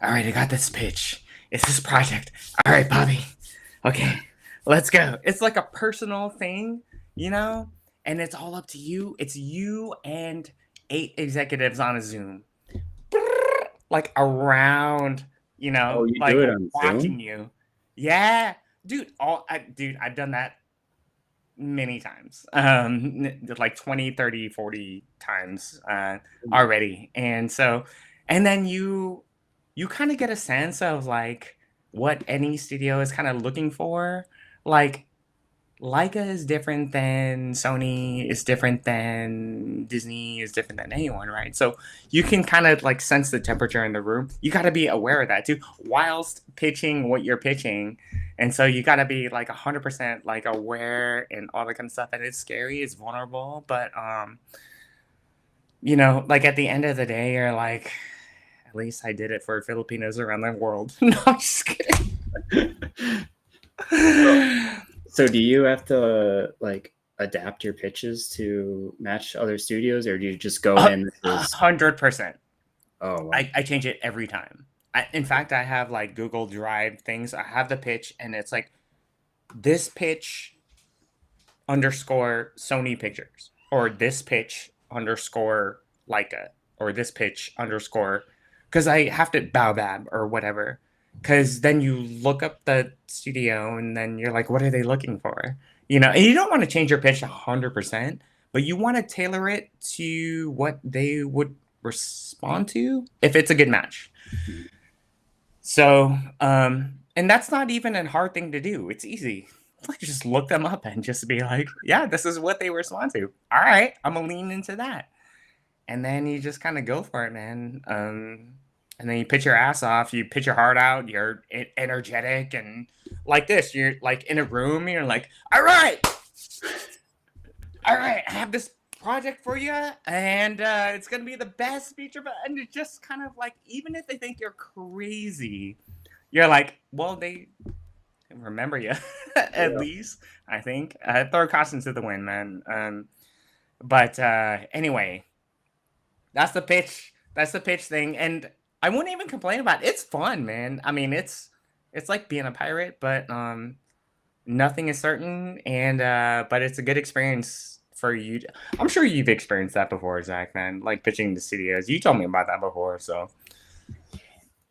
all right, I got this pitch. It's this project. All right, Bobby. Okay, let's go. It's like a personal thing, you know? And it's all up to you. It's you and 8 executives on a Zoom. Like around, Oh, you like do it on watching Zoom? you. Yeah. Dude, I've done that many times. Like 20, 30, 40 times already. And then you kind of get a sense of like what any studio is kind of looking for. Like Leica is different than Sony, is different than Disney, is different than anyone, right? So you can kind of like sense the temperature in the room. You got to be aware of that too, whilst pitching what you're pitching. And so you got to be like 100% like aware and all that kind of stuff. And it's scary, it's vulnerable, but like at the end of the day, you're like, at least I did it for Filipinos around the world. No, I'm just kidding. So do you have to like adapt your pitches to match other studios, or do you just go in as 100%. oh wow. I change it every time. In fact, I have like Google Drive things. I have the pitch, and it's like this pitch underscore Sony Pictures, or this pitch underscore Leica, or this pitch underscore, because I have to Baobab or whatever. Because then you look up the studio, and then you're like, what are they looking for? And you don't want to change your pitch 100%, but you want to tailor it to what they would respond to if it's a good match. So, and that's not even a hard thing to do. It's easy. Like just look them up and just be like, yeah, this is what they respond to. All right, I'm gonna lean into that. And then you just kind of go for it, man. And then you pitch your ass off. You pitch your heart out. You're energetic and like this. You're like in a room. You're like, all right, I have this project for you, and it's gonna be the best feature. And it's just kind of like, even if they think you're crazy, you're like, well, they remember you at least. I think throw caution to the wind, man. But anyway, that's the pitch. That's the pitch thing, and I wouldn't even complain about it. It's fun, man. I mean, it's like being a pirate, but nothing is certain, and but it's a good experience for you. I'm sure you've experienced that before, Zach, man. Like pitching to studios. You told me about that before, so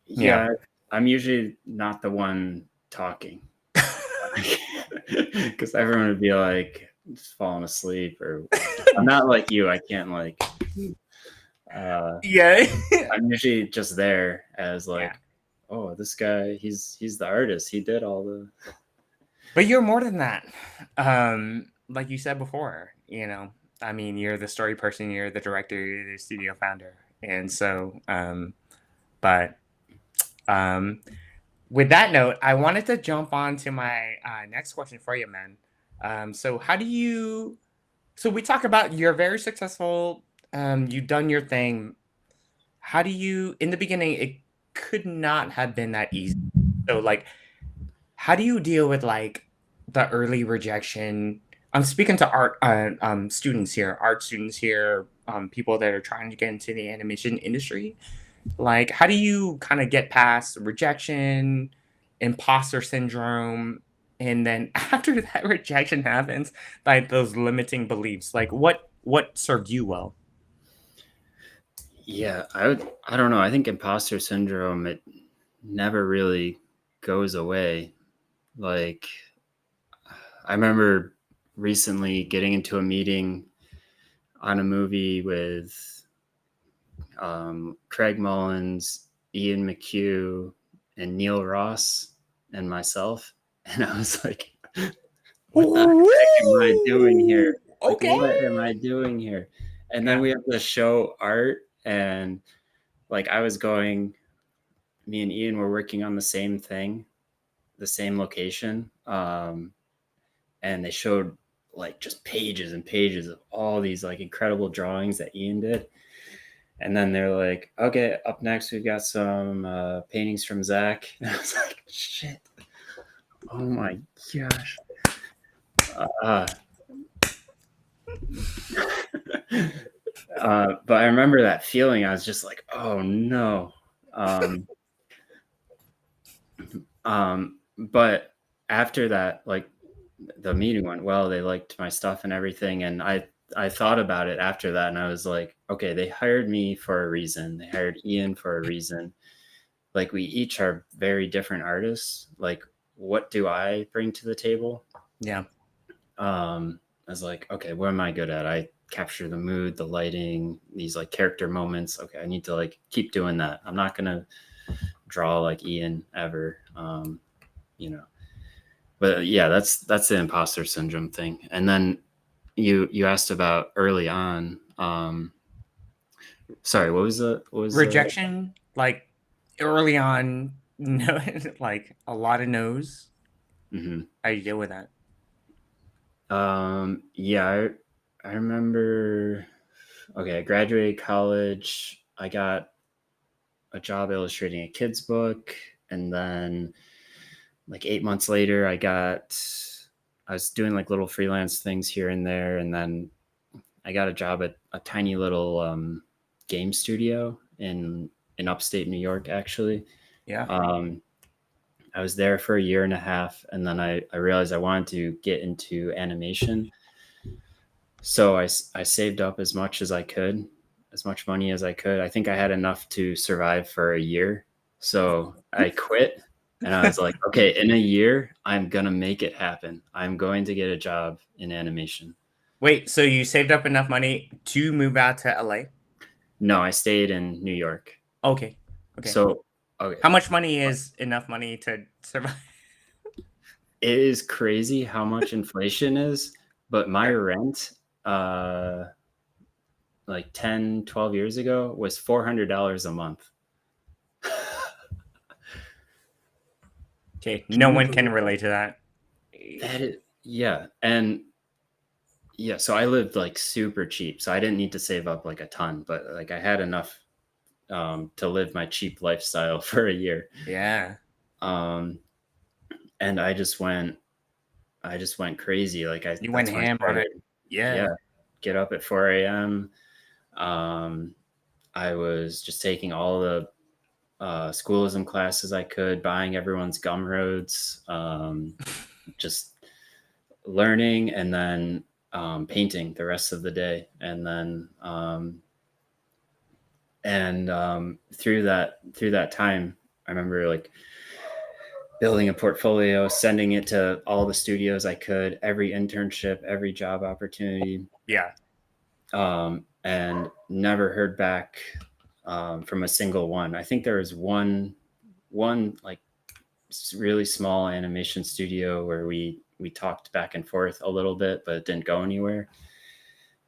Yeah, I'm usually not the one talking because everyone would be like just falling asleep, or I'm not like you. I can't like. Yeah. I'm usually just there as like, oh, this guy, he's the artist. He did all the. But you're more than that. Like you said before, I mean, you're the story person, you're the director, you're the studio founder. And so, but with that note, I wanted to jump on to my next question for you, man. So we talk about you're very successful, you've done your thing. How do you, in the beginning, it could not have been that easy. So like, how do you deal with like the early rejection? I'm speaking to art students here, people that are trying to get into the animation industry. Like, how do you kind of get past rejection, imposter syndrome, and then after that rejection happens, like those limiting beliefs? Like, what served you well? Yeah, I don't know. I think imposter syndrome, it never really goes away. Like, I remember recently getting into a meeting on a movie with Craig Mullins, Ian McHugh, and Neil Ross. and myself. And I was like, what the heck am I doing here? Like, Okay. what am I doing here? And then Yeah. we have to show art, and like me and Ian were working on the same thing, the same location. And they showed like just pages and pages of all these like incredible drawings that Ian did. And then they're like, okay, up next we've got some paintings from Zac. And I was like, shit. Oh my gosh. Uh, but I remember that feeling. I was just like, oh no. But after that, like the meeting went well. They liked my stuff and everything. And I thought about it after that, and I was like, okay, they hired me for a reason. They hired Ian for a reason. Like we each are very different artists. Like, what do I bring to the table? Yeah. I was like, okay, what am I good at? I capture the mood, the lighting, these like character moments. Okay, I need to like keep doing that. I'm not gonna draw like Ian ever. You know. But yeah, that's the imposter syndrome thing. And then you asked about early on. Sorry, what was the Rejection, like early on, no, like a lot of no's. mhm. How do you deal with that? Yeah, I remember. Okay, I graduated college. I got a job illustrating a kid's book, and then like 8 months later, I was doing like little freelance things here and there, and then I got a job at a tiny little game studio in upstate New York, actually. Yeah. Um, I was there for a year and a half, and then I realized I wanted to get into animation. So I saved up as much as I could, as much money as I could. I think I had enough to survive for a year. So I quit, and I was like, okay, in a year, I'm going to make it happen. I'm going to get a job in animation. Wait, so you saved up enough money to move out to LA? No, I stayed in New York. Okay. Okay. So, okay. How much money is enough money to survive? It is crazy how much inflation is, but my rent, uh, like 10, 12 years ago was $400 a month. Okay, Can no you one can believe relate to that. that? Yeah. And yeah, so I lived like super cheap. So I didn't need to save up like a ton, but like I had enough to live my cheap lifestyle for a year. Yeah. Um, and I just went crazy. You went That's when I ham on started. it. Yeah. Yeah. Get up at 4 a.m. I was just taking all the schoolism classes I could, buying everyone's Gumroads, just learning, and then painting the rest of the day. And then through that time, I remember like building a portfolio, sending it to all the studios I could, every internship, every job opportunity, Yeah. and never heard back from a single one. I think there was one like really small animation studio where we talked back and forth a little bit, but it didn't go anywhere.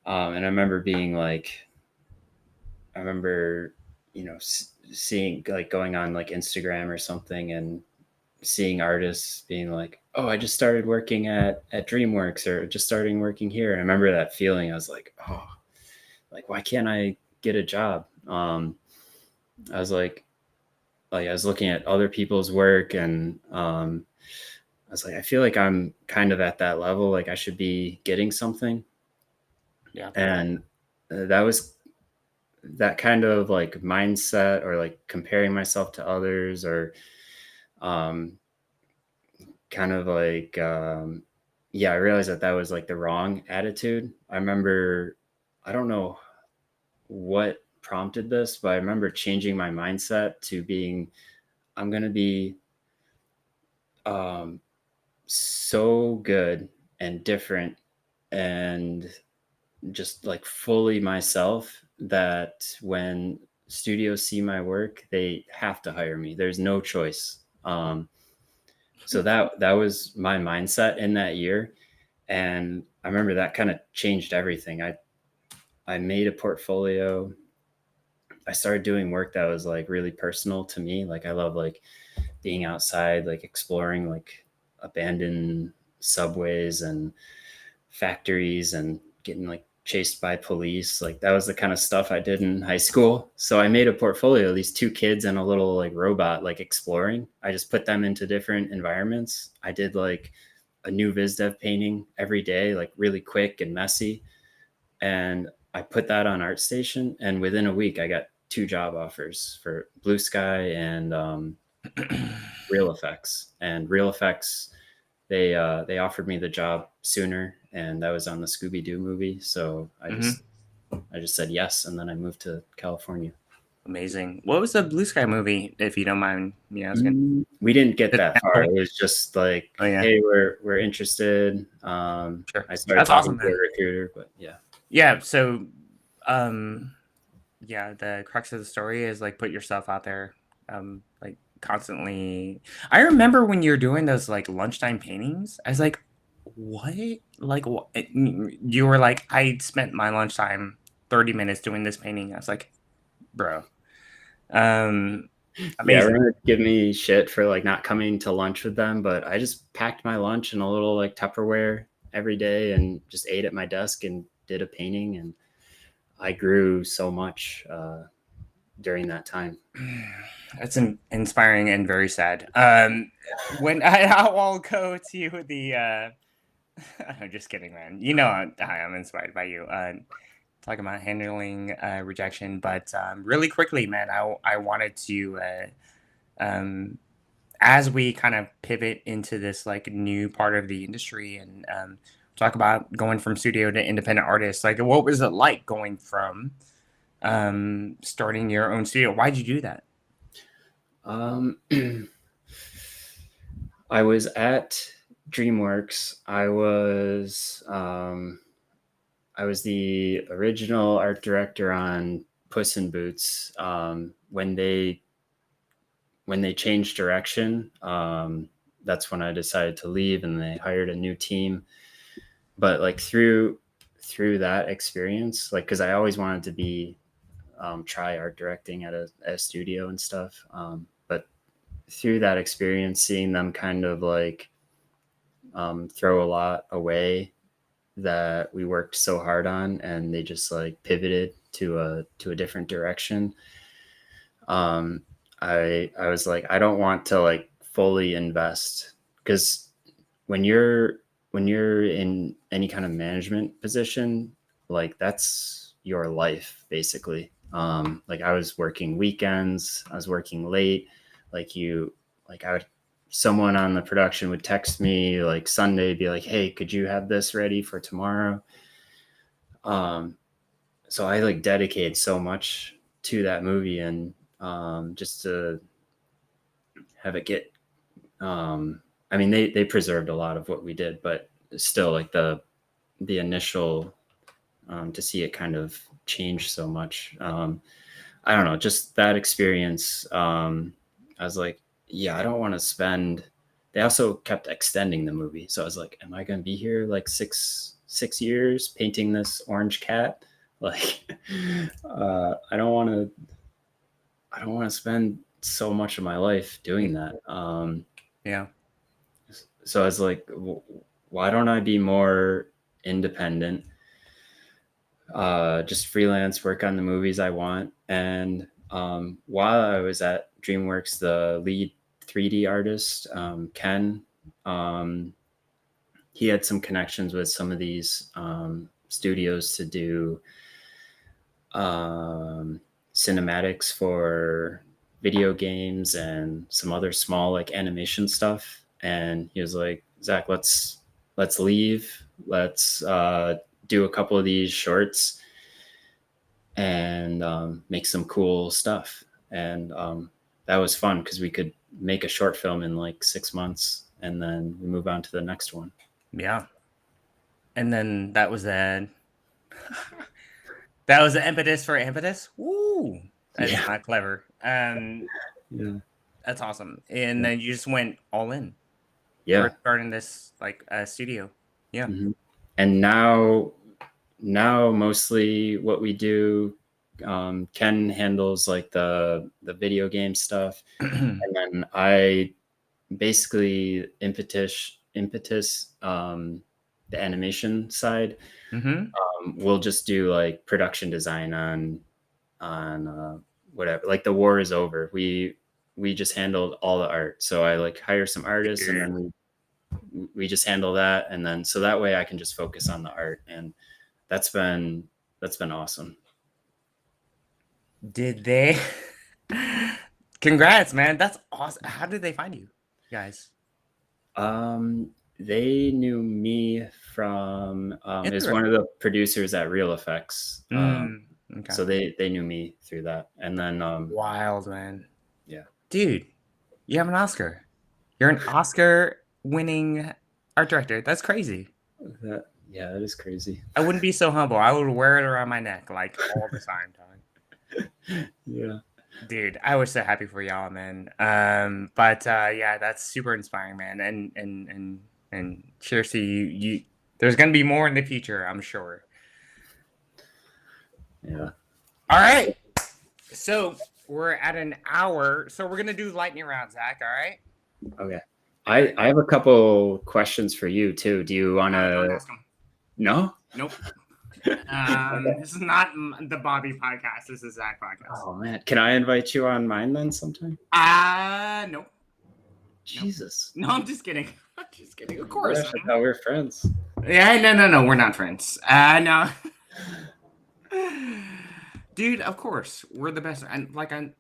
And I remember being like, I remember, seeing like going on like Instagram or something and seeing artists being like, "Oh, I just started working at DreamWorks or just starting working here." And I remember that feeling. I was like, "Oh, like why can't I get a job?" I was like I was looking at other people's work, and I was like, I feel like I'm kind of at that level. Like I should be getting something. Yeah. And that was that kind of like mindset, or like comparing myself to others, or um, kind of like, yeah, I realized that was like the wrong attitude. I remember, I don't know what prompted this, but I remember changing my mindset to being, I'm going to be um, so good and different and just like fully myself that when studios see my work, they have to hire me. There's no choice. So that was my mindset in that year. And I remember that kind of changed everything. I made a portfolio. I started doing work that was like really personal to me. Like I love like being outside, like exploring like abandoned subways and factories and getting like chased by police. Like that was the kind of stuff I did in high school. So I made a portfolio of these two kids and a little like robot like exploring. I just put them into different environments. I did like a new VizDev painting every day, like really quick and messy. And I put that on ArtStation, and within a week I got 2 job offers for Blue Sky and Real Effects. And Real Effects, they offered me the job sooner, and that was on the Scooby Doo movie. So Hmm. I just said yes, and then I moved to California. Amazing. What was the Blue Sky movie, if you don't mind me asking? We didn't get The that far. sample? It was just like, Oh yeah, hey, we're interested. sure. I started That's talking awesome, to a man. recruiter, but yeah. Yeah. So, um, yeah, the crux of the story is like put yourself out there, like constantly. I remember when you're doing those like lunchtime paintings, I was like, what? Like, what? You were like, I spent my lunchtime 30 minutes doing this painting. I was like, bro, um, Yeah, amazing. everyone would give me shit for like not coming to lunch with them, but I just packed my lunch in a little like Tupperware every day and just ate at my desk and did a painting. And I grew so much during that time. That's inspiring and very sad. When I'll go to the, I'm just kidding, man. You know, I'm inspired by you. Talking about handling rejection, but really quickly, man, I wanted to, um, as we kind of pivot into this like new part of the industry and talk about going from studio to independent artist, like what was it like going from starting your own studio? Why'd you do that? Um, I was at DreamWorks. I was the original art director on Puss in Boots. When they changed direction, that's when I decided to leave, and they hired a new team. But like through that experience, like because I always wanted to be try art directing at a studio and stuff. But through that experience, seeing them kind of like throw a lot away that we worked so hard on, and they just like pivoted to a different direction. Um, I was like, I don't want to like fully invest, because when you're when you're in any kind of management position, like that's your life basically. Like I was working weekends, I was working late. Like you, like I would, someone on the production would text me like Sunday, be like, "Hey, could you have this ready for tomorrow?" Um, so I like dedicated so much to that movie, and just to have it get I mean, they preserved a lot of what we did, but still like the initial to see it kind of change so much. I don't know, just that experience. I was like, yeah, I don't want to spend. They also kept extending the movie, so I was like, am I going to be here like six years painting this orange cat? Like, I don't want to. I don't want to spend so much of my life doing that. Yeah. So I was like, why don't I be more independent? Just freelance, work on the movies I want. And while I was at DreamWorks, the lead 3D artist, Ken, um, he had some connections with some of these studios to do um, cinematics for video games and some other small like animation stuff. And he was like, Zach, let's leave. Let's do a couple of these shorts and make some cool stuff. And that was fun because we could make a short film in like 6 months, and then we move on to the next one. Yeah. And then that was a that was the impetus for impetus. Woo! That's Yeah. not clever. Yeah. That's awesome. And Yeah. then you just went all in. Yeah. Or starting this like studio. Yeah. Hmm. And now mostly what we do, Ken handles like the video game stuff, and then I basically impetus the animation side. Mm-hmm. We'll just do like production design on whatever. Like the war is over. We just handled all the art. So I like hire some artists, and then we just handle that, and then so that way I can just focus on the art, and that's been awesome. Did they? Congrats, man. That's awesome. How did they find you guys? They knew me from is one Interesting. of the producers at Real Effects. Okay. So they knew me through that, and then Wild, man. yeah. Dude, you have an Oscar. You're an Oscar winning art director. That's crazy. Yeah, that is crazy. I wouldn't be so humble. I would wear it around my neck like all the time, Tom. Yeah. Dude, I was so happy for y'all, man. But yeah, that's super inspiring, man. And cheers to you. There's gonna be more in the future, I'm sure. Yeah. All right. So we're at an hour. So we're gonna do lightning round, Zach. All right. Okay. I have a couple questions for you too. Do you want Don't to? ask them. No. Nope. Okay. This is not the Bobby podcast. This is Zach podcast. Oh man, can I invite you on mine then sometime? Nope. Jesus. No, I'm just kidding. I'm just kidding. Of course. Gosh, I thought we were friends. Yeah, no. We're not friends. No. Dude, of course. We're the best. And like I'm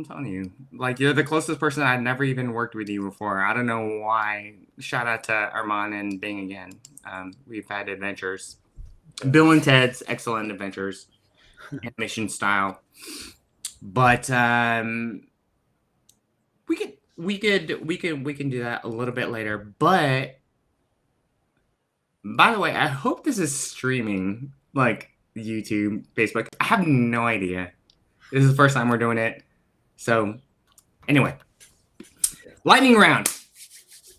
telling you, like you're the closest person. I'd never even worked with you before. I don't know why. Shout out to Armand and Bing again. We've had adventures. Bill and Ted's excellent adventures, animation style. But we can do that a little bit later. But by the way, I hope this is streaming like YouTube, Facebook. I have no idea. This is the first time we're doing it. So anyway, lightning round.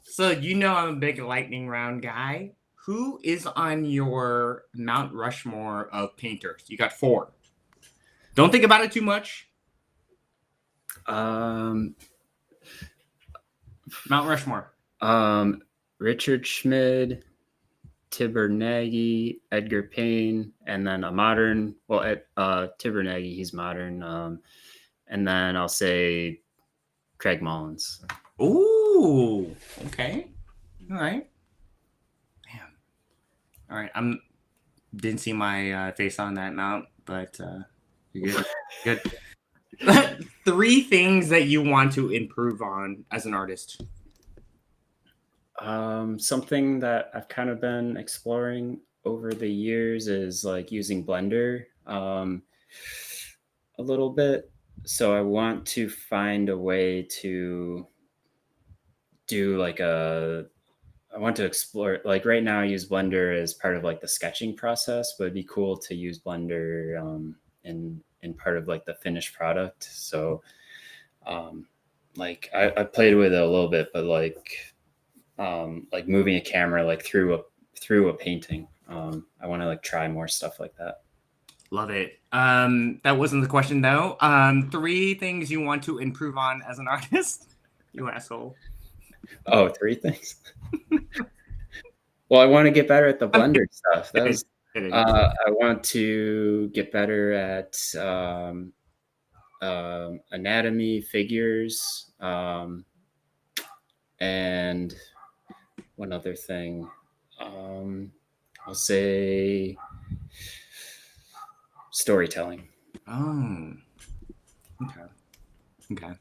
So you know I'm a big lightning round guy. Who is on your Mount Rushmore of painters? You got 4. Don't think about it too much. Um, Mount Rushmore. Richard Schmid, Tibor Nagy, Edgar Payne, and then a modern. Well, Tibor Nagy, he's modern. And then I'll say Craig Mullins. Ooh, okay, all right. Damn. All right, didn't see my face on that mount, but you're good. Good. 3 things that you want to improve on as an artist. Something that I've kind of been exploring over the years is like using Blender a little bit. So I want to find a way to do like I want to explore, like right now I use Blender as part of like the sketching process, but it'd be cool to use Blender in part of like the finished product. So like I played with it a little bit, but like moving a camera like through a painting. I want to like try more stuff like that. Love it. That wasn't the question though. 3 things you want to improve on as an artist. You asshole. Oh, 3 things. Well, I want to get better at the Blender stuff. That was. I want to get better at anatomy, figures, and one other thing. I'll say storytelling. Oh, okay.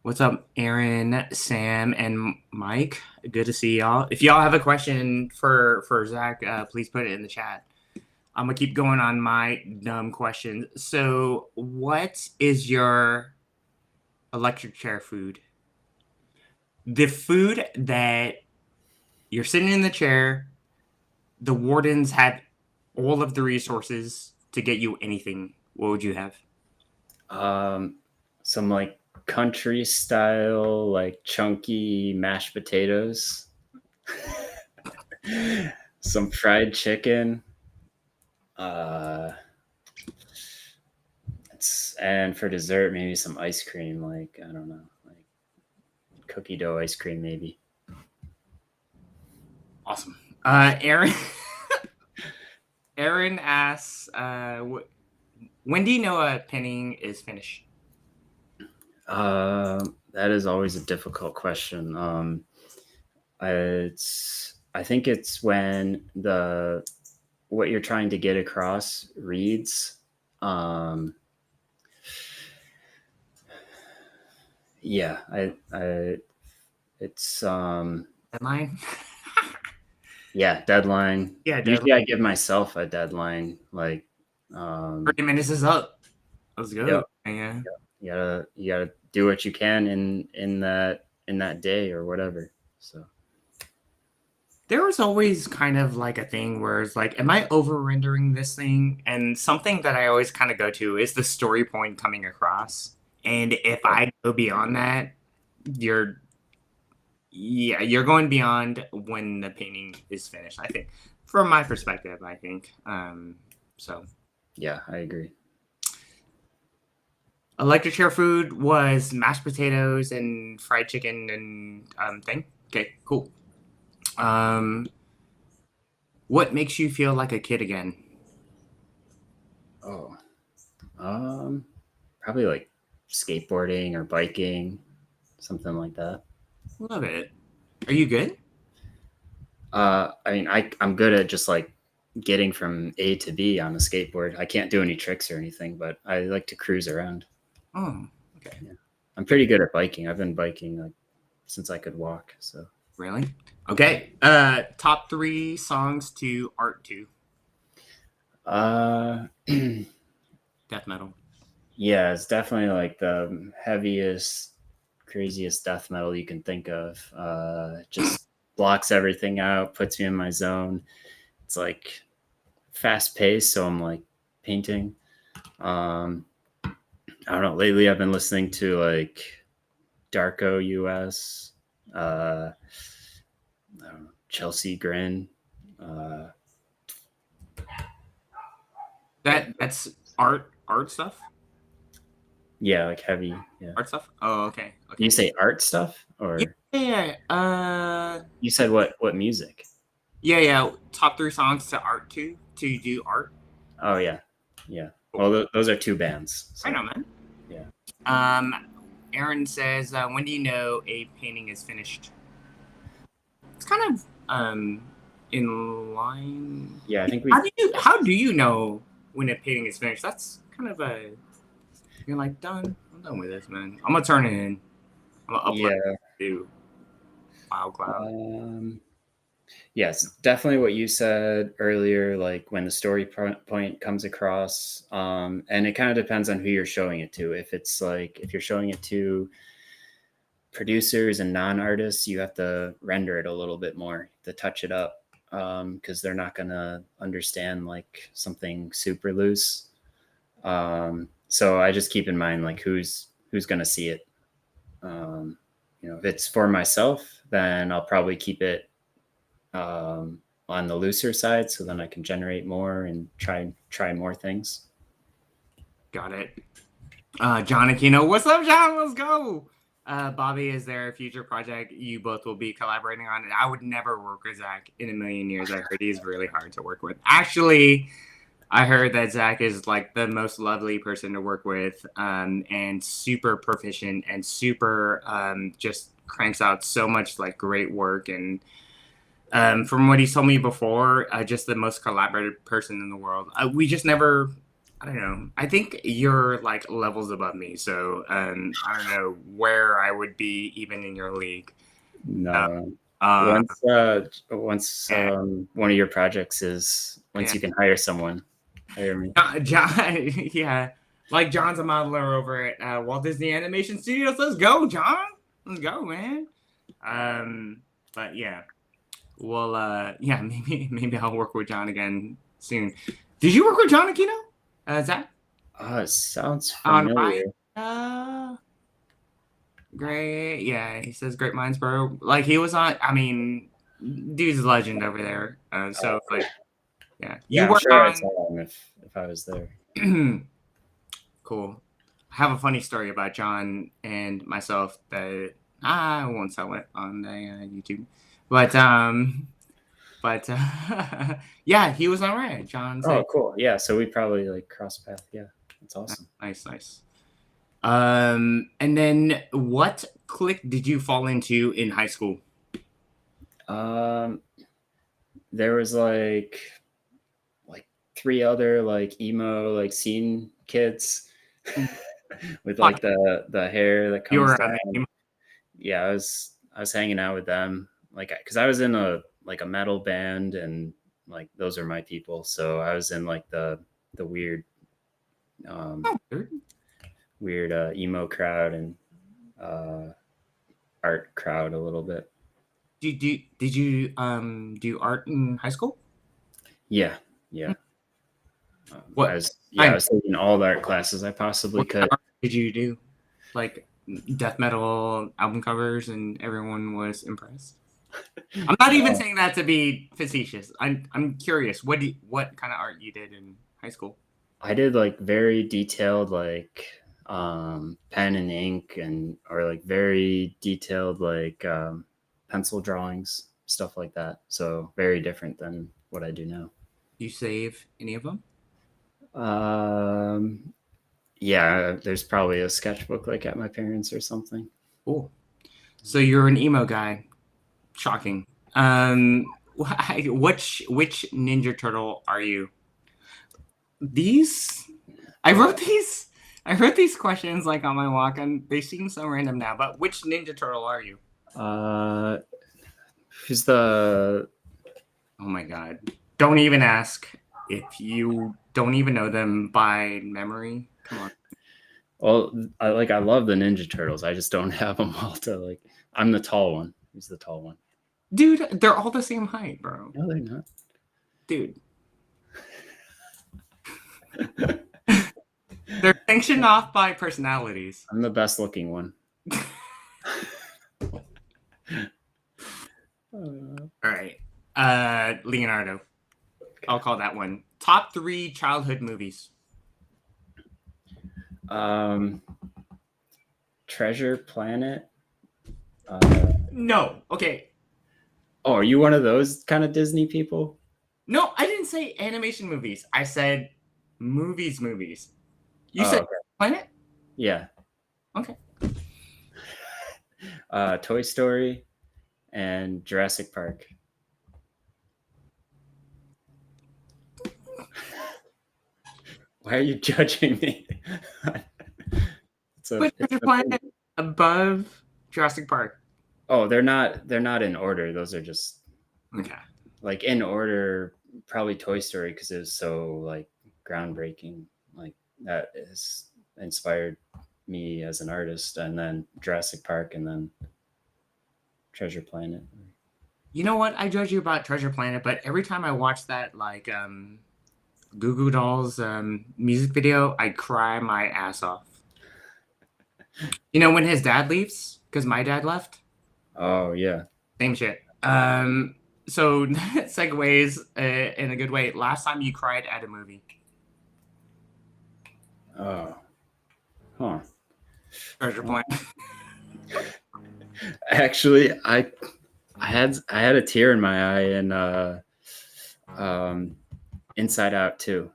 What's up, Aaron, Sam, and Mike? Good to see y'all. If y'all have a question for Zach, please put it in the chat. I'm gonna keep going on my dumb questions. So, what is your electric chair food? The food that you're sitting in the chair, the wardens have all of the resources to get you anything. What would you have? Some like country style, like chunky mashed potatoes, some fried chicken, uh, and for dessert, maybe some ice cream, like I don't know, like cookie dough ice cream, maybe. Awesome. Aaron. Aaron asks, when do you know a painting is finished? That is always a difficult question. I think it's when what you're trying to get across reads. Yeah, it's Deadline? yeah, deadline. Yeah, deadline. Usually I give myself a deadline, like 30 minutes is up. Let's go. Yep. Yeah. You gotta do what you can in that day or whatever. So There was always kind of like a thing where it's like, am I over rendering this thing? And something that I always kind of go to is the story point coming across. And if I go beyond that, you're going beyond when the painting is finished, I think. From my perspective, I think. So yeah, I agree. Electric chair food was mashed potatoes and fried chicken and thing. Okay, cool. What makes you feel like a kid again? Oh, probably like skateboarding or biking, something like that. Love it. Are you good? I mean, I'm good at just like getting from A to B on a skateboard. I can't do any tricks or anything, but I like to cruise around. Oh, okay. Yeah. I'm pretty good at biking. I've been biking like since I could walk. So really, okay. Top 3 songs to art to. Death metal. Yeah, it's definitely like the heaviest, craziest death metal you can think of. Just blocks everything out, puts me in my zone. It's like fast paced, so I'm like painting. I don't know. Lately, I've been listening to like Darko US, I don't know, Chelsea Grin. That's art stuff. Yeah, like heavy. Yeah. Art stuff. Oh, okay. Okay. You say art stuff, or Yeah. you said what music? Yeah. Top 3 songs to art to do art. Oh yeah, yeah. Well, those are 2 bands. So. I know, man. Yeah. Aaron says, when do you know a painting is finished? It's kind of in line. Yeah, I think How do you know when a painting is finished? That's kind of a. You're like, done. I'm done with this, man. I'm gonna turn it in. I'm gonna upload it to FileCloud. Yes, definitely what you said earlier, like when the story point comes across, and it kind of depends on who you're showing it to. If it's like, if you're showing it to producers and non-artists, you have to render it a little bit more, to touch it up, because they're not going to understand like something super loose. So I just keep in mind like who's going to see it. If it's for myself, then I'll probably keep it on the looser side, so then I can generate more and try more things. Got it. John Aquino, what's up, John? Let's go. Bobby, is there a future project you both will be collaborating on? And I would never work with Zac in a million years. I heard he's really hard to work with. Actually, I heard that Zac is like the most lovely person to work with, and super proficient and super just cranks out so much like great work. And from what he's told me before, just the most collaborative person in the world. We just never. I don't know. I think you're like levels above me, so I don't know where I would be even in your league. No. Once one of your projects is, once you can hire someone, hire me. John, yeah, like John's a modeler over at Walt Disney Animation Studios. Let's go, John. Let's go, man. But yeah, well, yeah, maybe I'll work with John again soon. Did you work with John Aquino? Zac? It sounds familiar. Great. Yeah, he says great minds, bro. Like he was on. I mean, dude's a legend over there. So like, yeah, Yeah, you I'm work sure I saw him if I was there. on. Cool. I have a funny story about John and myself that I won't tell it on the YouTube, but yeah, he was all right. John Oh, said, cool. Yeah, so we probably like cross path. Yeah, that's awesome. nice, nice. And then what clique did you fall into in high school? Um, there was like three other like emo like scene kids with Hot. like the hair that You comes were down. on the team. Yeah, I was hanging out with them like because I was in a metal band and like those are my people. So I was in like the um, Oh, dude. weird emo crowd and uh, art crowd a little bit. Did you do art in high school? Yeah, yeah. I What was yeah I kind? was taking all the art classes I possibly What kind could. of art did you do? Like death metal album covers, and everyone was impressed. I'm not even No, saying that to be facetious. I'm curious. What kind of art you did in high school? I did like very detailed like pen and ink and or like very detailed like pencil drawings, stuff like that. So very different than what I do now. You save any of them? Um, yeah, there's probably a sketchbook like at my parents or something. Cool. So you're an emo guy. Shocking. Which Ninja Turtle are you? These I Well, wrote these. I wrote these questions like on my walk, and they seem so random now. But which Ninja Turtle are you? uh, who's the Oh my god! Don't even ask if you don't even know them by memory. Come on, well, I love the Ninja Turtles. I just don't have them all to like. I'm the tall one. Who's the tall one? dude. They're all the same height, bro. No, they're not. Dude, they're sanctioned off by personalities. I'm the best looking one. All right, Leonardo. I'll call that one. Top 3 childhood movies. Um, Treasure Planet. Uh, No. Okay. oh, are you one of those kind of Disney people? No, I didn't say animation movies. I said movies. Movies. You Oh, said okay. Planet. Yeah. Okay. Toy Story and Jurassic Park. Why are you judging me? But It's Treasure an opinion. Planet above Jurassic Park. Oh, they're not in order. Those are just Okay. like in order. Probably Toy Story because it was so like groundbreaking. Like that has inspired me as an artist, and then Jurassic Park, and then Treasure Planet. You know what? I judge you about Treasure Planet, but every time I watch that like Goo Goo Dolls music video, I cry my ass off. You know when his dad leaves because my dad left. Oh yeah. Same shit. So that segues in a good way. Last time you cried at a movie, Oh, huh. Treasure Planet. Actually, I had a tear in my eye in um, Inside Out too.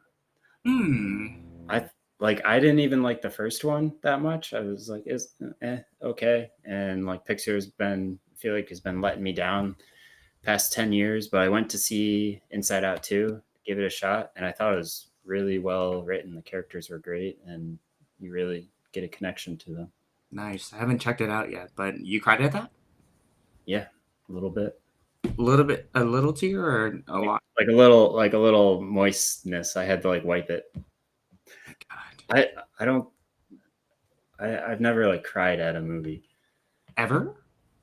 Hmm. I didn't even like the first one that much. I was like, is okay, and like Pixar's been I feel like has been letting me down past 10 years. But I went to see Inside Out 2, give it a shot, and I thought it was really well written. The characters were great, and you really get a connection to them. Nice. I haven't checked it out yet, but you cried at that? Yeah, a little bit. A little bit, a little tear, or a lot? Like a little moistness. I had to like wipe it. God. I don't I've never like cried at a movie. Ever?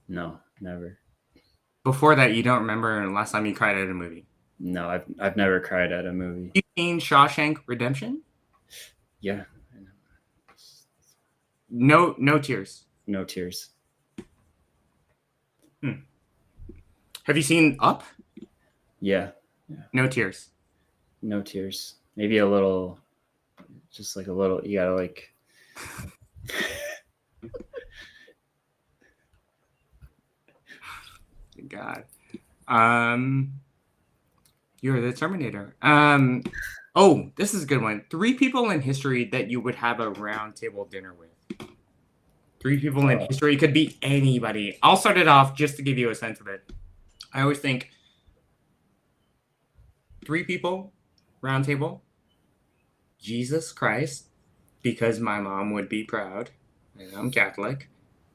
No, never. Before that, you don't remember the last time you cried at a movie? No, I've never cried at a movie. You seen Shawshank Redemption? Yeah. No, no tears. No tears. Have you seen Up? Yeah. No tears. No tears. Maybe a little, just like a little. You gotta like. God. You're the Terminator. Oh, this is a good one. 3 people in history that you would have a round table dinner with. 3 people in history. It could be anybody. I'll start it off just to give you a sense of it. I always think 3 people, round table. Jesus Christ, because my mom would be proud, and I'm Catholic.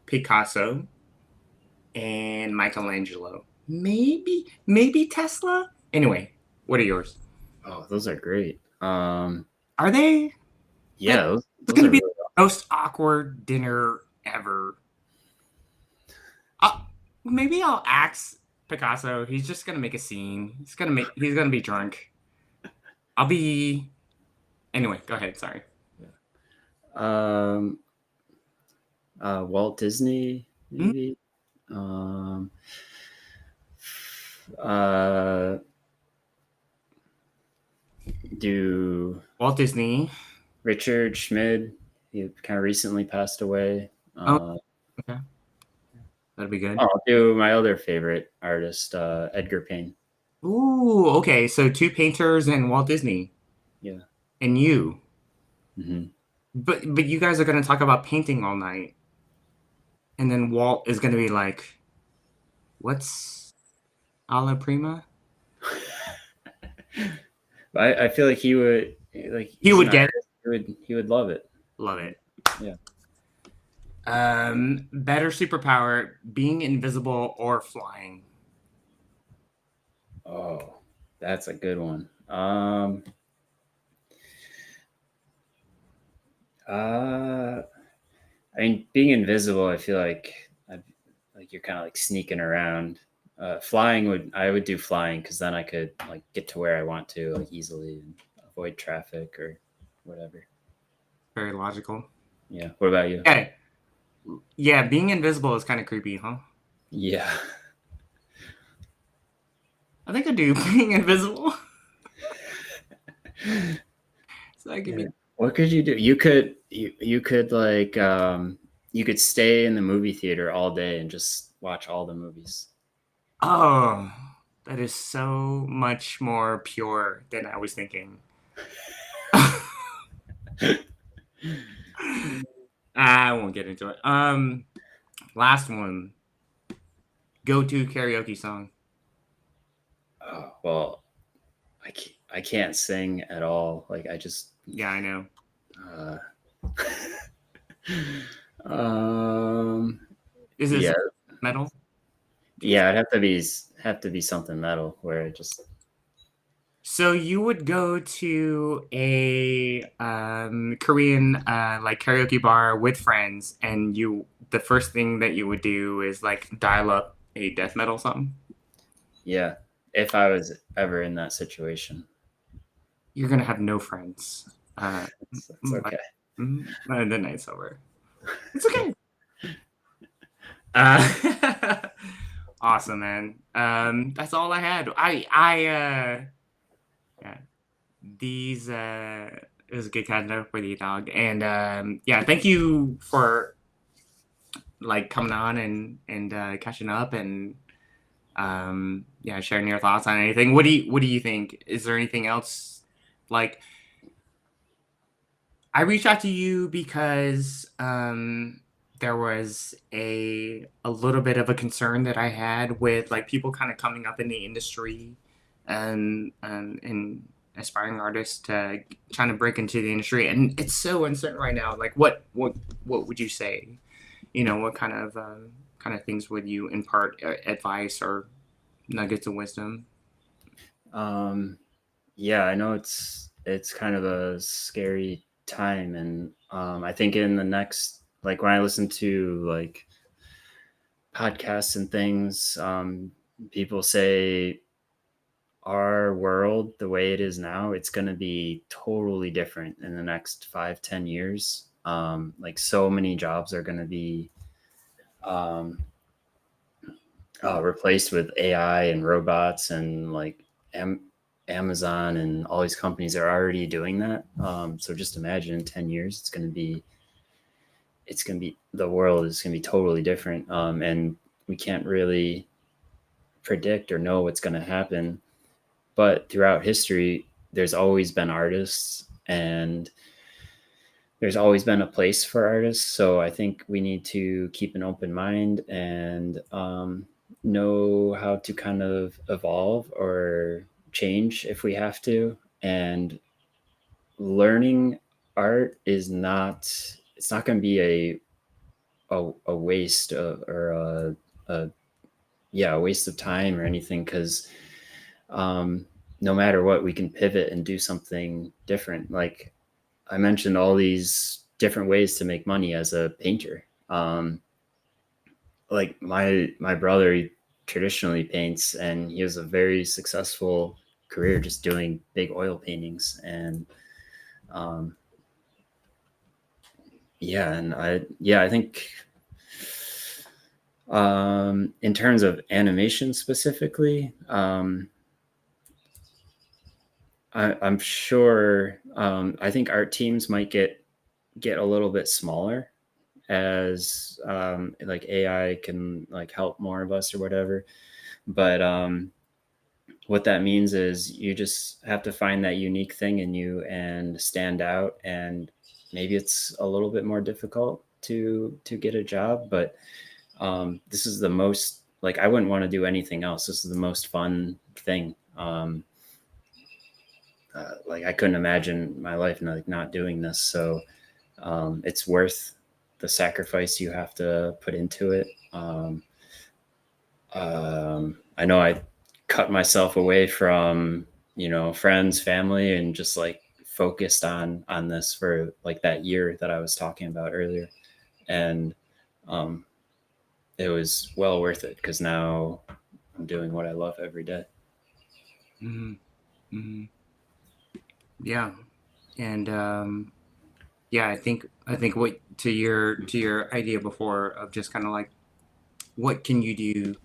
Picasso and Michelangelo. Maybe Tesla. Anyway, what are yours? Oh, those are great. Are they? Yeah, It's those gonna are be really. the most awkward dinner ever. Uh, Maybe I'll axe Picasso. He's just gonna make a scene. He's gonna be drunk. I'll be anyway. Go ahead. Sorry. Um, Walt Disney, Hmm? maybe. Uh, do Walt Disney. Richard Schmid. He kind of recently passed away. Oh, okay. That'd be good. I'll do my other favorite artist, Edgar Payne. Ooh, okay. So 2 painters and Walt Disney Yeah. and you. Mm-hmm. But you guys are gonna talk about painting all night, and then Walt is gonna be like, "What's alla prima?" I feel like he would like. He He's would an get it. artist. He would love it. Love it. Yeah. Better superpower: being invisible or flying. Oh, that's a good one. I mean, being invisible, I feel like like you're kind of like sneaking around. Flying I would do flying because then I could like get to where I want to like easily and avoid traffic or whatever. Very logical. Yeah. What about you? Okay. Yeah, being invisible is kind of creepy, huh? Yeah. I think I do being invisible. So I can Yeah. be. What could you do? You could like you could stay in the movie theater all day and just watch all the movies. Oh, that is so much more pure than I was thinking. I won't get into it. Last one. Go-to karaoke song. Oh, well, I can't sing at all. Like I just Yeah, I know. uh um Is yeah. it metal? Yeah, it'd have to be something metal where I just So you would go to a Korean like karaoke bar with friends, and the first thing that you would do is like dial up a death metal song. yeah, if I was ever in that situation. You're gonna have no friends. It's okay. By the night's over. It's okay. Uh, awesome, man. That's all I had. Yeah, these it was a good catching up with you, dog. And yeah, thank you for like coming on and catching up and yeah, sharing your thoughts on anything. What do you think? Is there anything else? Like, I reached out to you because there was a little bit of a concern that I had with like people kind of coming up in the industry and aspiring artists to trying to break into the industry, and it's so uncertain right now. Like, what would you say? You know, what kind of things would you impart advice or nuggets of wisdom? Yeah, I know it's kind of a scary time, and I think in the next like when I listen to like podcasts and things, people say our world the way it is now, it's going to be totally different in the next 5-10 years. Like so many jobs are going to be um, replaced with AI and robots, and like Amazon and all these companies are already doing that. So just imagine in 10 years, the world is going to be totally different. And we can't really predict or know what's going to happen. But throughout history, there's always been artists, and there's always been a place for artists. So I think we need to keep an open mind and know how to kind of evolve or change if we have to. And learning art is not, it's not going to be a waste of, or a yeah, a waste of time or anything, because um, no matter what, we can pivot and do something different. Like I mentioned, all these different ways to make money as a painter. Like my brother, he traditionally paints, and he has a very successful career just doing big oil paintings. And um, I think in terms of animation specifically, I'm sure. I think art teams might get a little bit smaller as like AI can like help more of us or whatever. But what that means is you just have to find that unique thing in you and stand out. And maybe it's a little bit more difficult to get a job, but this is the most, like, I wouldn't want to do anything else. This is the most fun thing. Like I couldn't imagine my life not doing this. So it's worth the sacrifice you have to put into it. I know I cut myself away from, friends, family, and just like focused on this for like that year that I was talking about earlier. And um, it was well worth it, because now I'm doing what I love every day. Mm-hmm. Mm-hmm. Yeah, and yeah, I think what to your idea before of just kind of like what can you do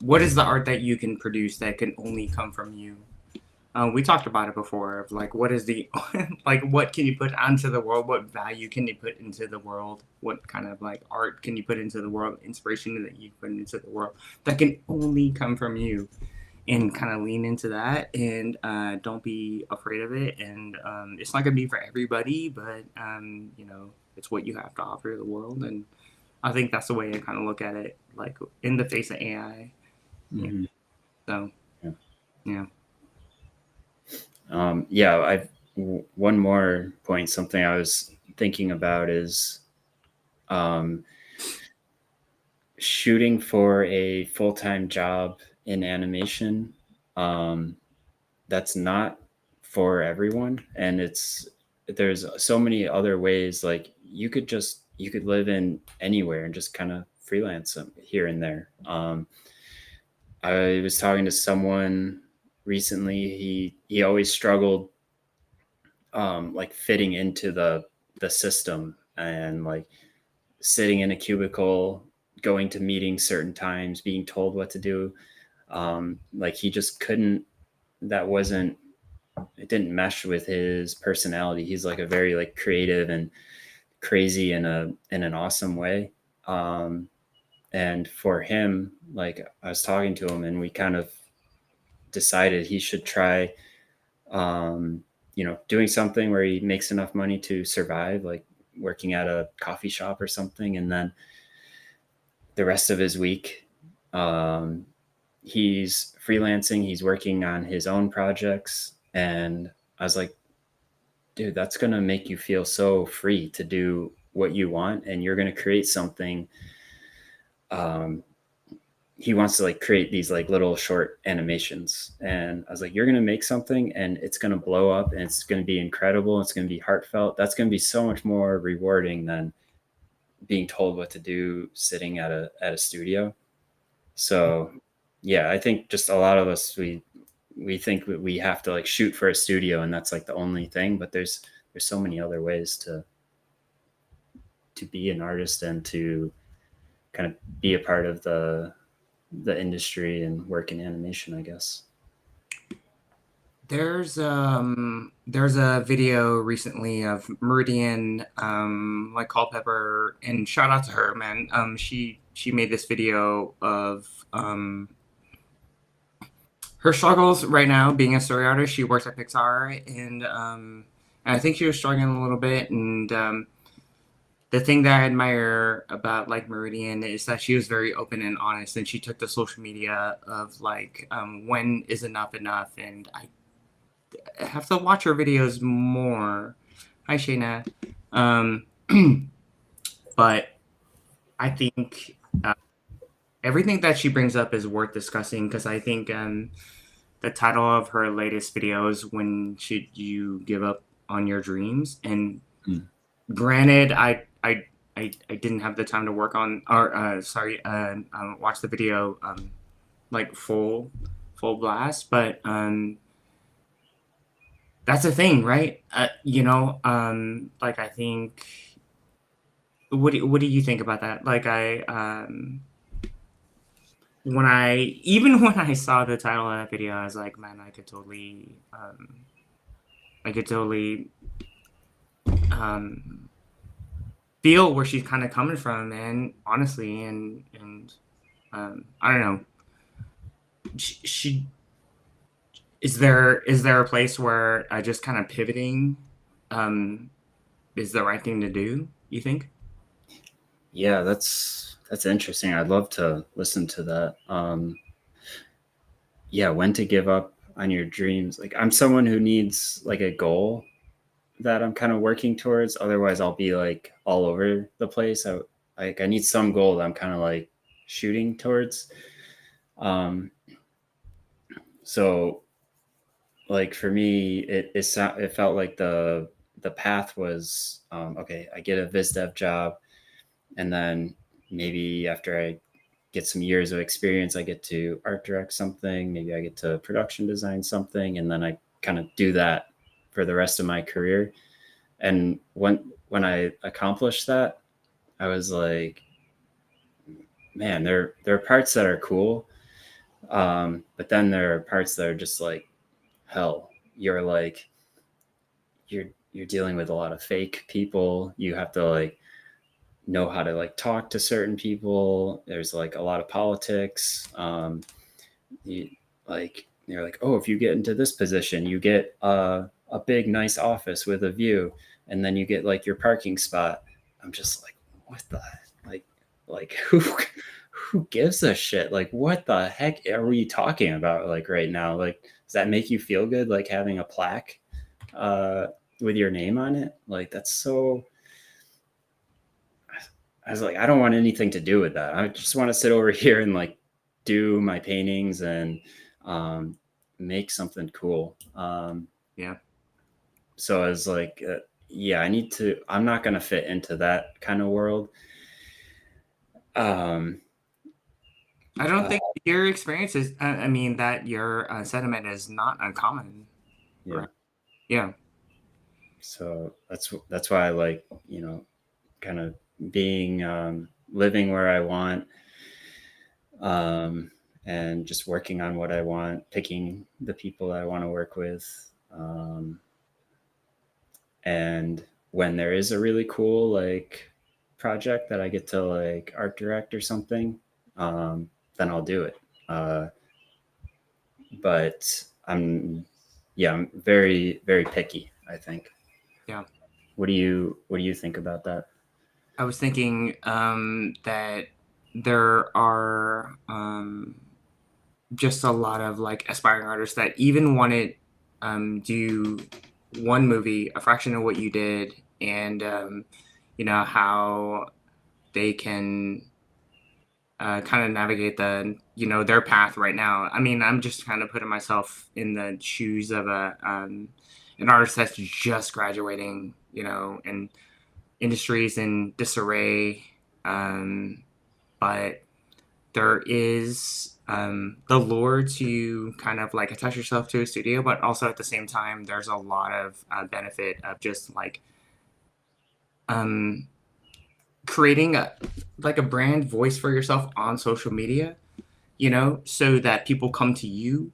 what is the art that you can produce that can only come from you. We talked about it before of like what is the like what can you put onto the world, what value can you put into the world, what kind of like art can you put into the world, inspiration that you put into the world that can only come from you, and kind of lean into that, and don't be afraid of it. And it's not gonna be for everybody, but it's what you have to offer the world. And I think that's the way I kind of look at it, like in the face of AI. Yeah. Mm-hmm. So Yeah. yeah. I've one more point. Something I was thinking about is um, shooting for a full-time job in animation. Um, that's not for everyone, and there's so many other ways. Like you could live in anywhere and just kind of freelance them here and there. I was talking to someone recently. He always struggled like fitting into the system, and like sitting in a cubicle, going to meetings certain times, being told what to do. Like he just couldn't. That wasn't. It didn't mesh with his personality. He's like a very like creative and crazy in an awesome way. Um, and for him, like I was talking to him, and we kind of decided he should try doing something where he makes enough money to survive, like working at a coffee shop or something. And then the rest of his week, um, he's freelancing, he's working on his own projects. And I was like, dude, that's going to make you feel so free to do what you want. And you're going to create something. Um, he wants to like create these like little short animations, and I was like, you're going to make something and it's going to blow up and it's going to be incredible, it's going to be heartfelt. That's going to be so much more rewarding than being told what to do sitting at a studio. So yeah, I think just a lot of us, we think we have to like shoot for a studio and that's like the only thing, but there's so many other ways to be an artist and to kind of be a part of the industry and work in animation, I guess. There's a video recently of Meridian, like Culpepper, and shout out to her, man. She made this video of her struggles right now being a story artist. She works at Pixar, and I think she was struggling a little bit. And the thing that I admire about like Meridian is that she was very open and honest, and she took the social media of like when is enough enough, and I have to watch her videos more. Hi, Shayna. Um, but I think everything that she brings up is worth discussing because I think the title of her latest video is "When Should You Give Up on Your Dreams?" And granted, I didn't have the time to work on or watch the video like full blast, but that's a thing, right? Like I think. What do you think about that? Like when I saw the title of that video, I was like, man, I could totally um, feel where she's kind of coming from, man. Honestly, and I don't know. She is there a place where just kind of pivoting um, is the right thing to do? You think? Yeah, that's interesting. I'd love to listen to that. Yeah, when to give up on your dreams. Like I'm someone who needs like a goal that I'm kind of working towards. Otherwise, I'll be like all over the place. I need some goal that I'm kind of like shooting towards. So like for me, it felt like the path was okay. I get a viz dev job, and then maybe after I get some years of experience, I get to art direct something. Maybe I get to production design something, and then I kind of do that for the rest of my career. And when I accomplished that, I was like, man, there are parts that are cool, but then there are parts that are just like hell. You're like you're dealing with a lot of fake people. You have to like know how to like talk to certain people. There's like a lot of politics. You're like, oh, if you get into this position, you get a big nice office with a view, and then you get like your parking spot. I'm just like, what the like who gives a shit? Like, what the heck are we talking about like right now? Like, does that make you feel good? Like having a plaque with your name on it? Like that's so. I was like, I don't want anything to do with that. I just want to sit over here and like do my paintings and make something cool. Yeah. So I was like, yeah, I'm not going to fit into that kind of world. I don't think your experience is. I mean, that your sentiment is not uncommon. Yeah. Right? Yeah. So that's why I like, kind of being living where I want, and just working on what I want, picking the people I want to work with, and when there is a really cool like project that I get to like art direct or something, then I'll do it. But I'm very very picky, I think. Yeah. What do you think about that? I was thinking that there are just a lot of like aspiring artists that even want to do one movie, a fraction of what you did, and how they can kind of navigate their path right now. I mean, I'm just kind of putting myself in the shoes of an artist that's just graduating, and industries in disarray. But there is the lure to kind of like attach yourself to a studio, but also at the same time, there's a lot of benefit of just like creating a brand voice for yourself on social media, so that people come to you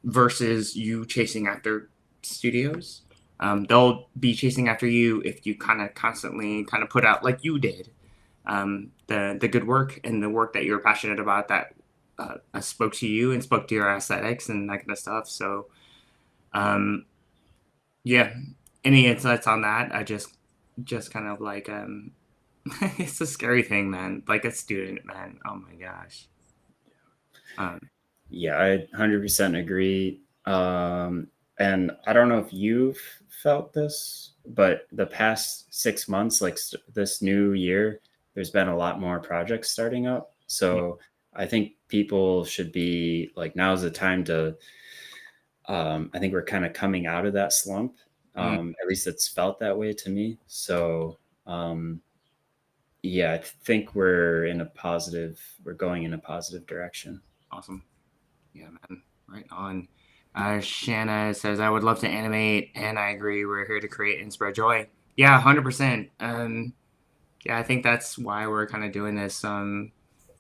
versus you chasing after studios. They'll be chasing after you if you kind of constantly kind of put out like you did, the good work and the work that you're passionate about that spoke to you and spoke to your aesthetics and that kind of stuff. So um, yeah, any insights on that? I just kind of like it's a scary thing, man. Like a student, man. Oh my gosh. Um, Yeah, I 100% agree. And I don't know if you've felt this, but the past 6 months, like this new year, there's been a lot more projects starting up. yeah. So I think people should be like, now's the time to, I think we're kind of coming out of that slump. Mm, At least it's felt that way to me. So, yeah, I think we're going in a positive direction. awesome. Yeah, man. Right on. Shanna says, I would love to animate, and I agree. We're here to create and spread joy. Yeah, 100%. Yeah, I think that's why we're kind of doing this.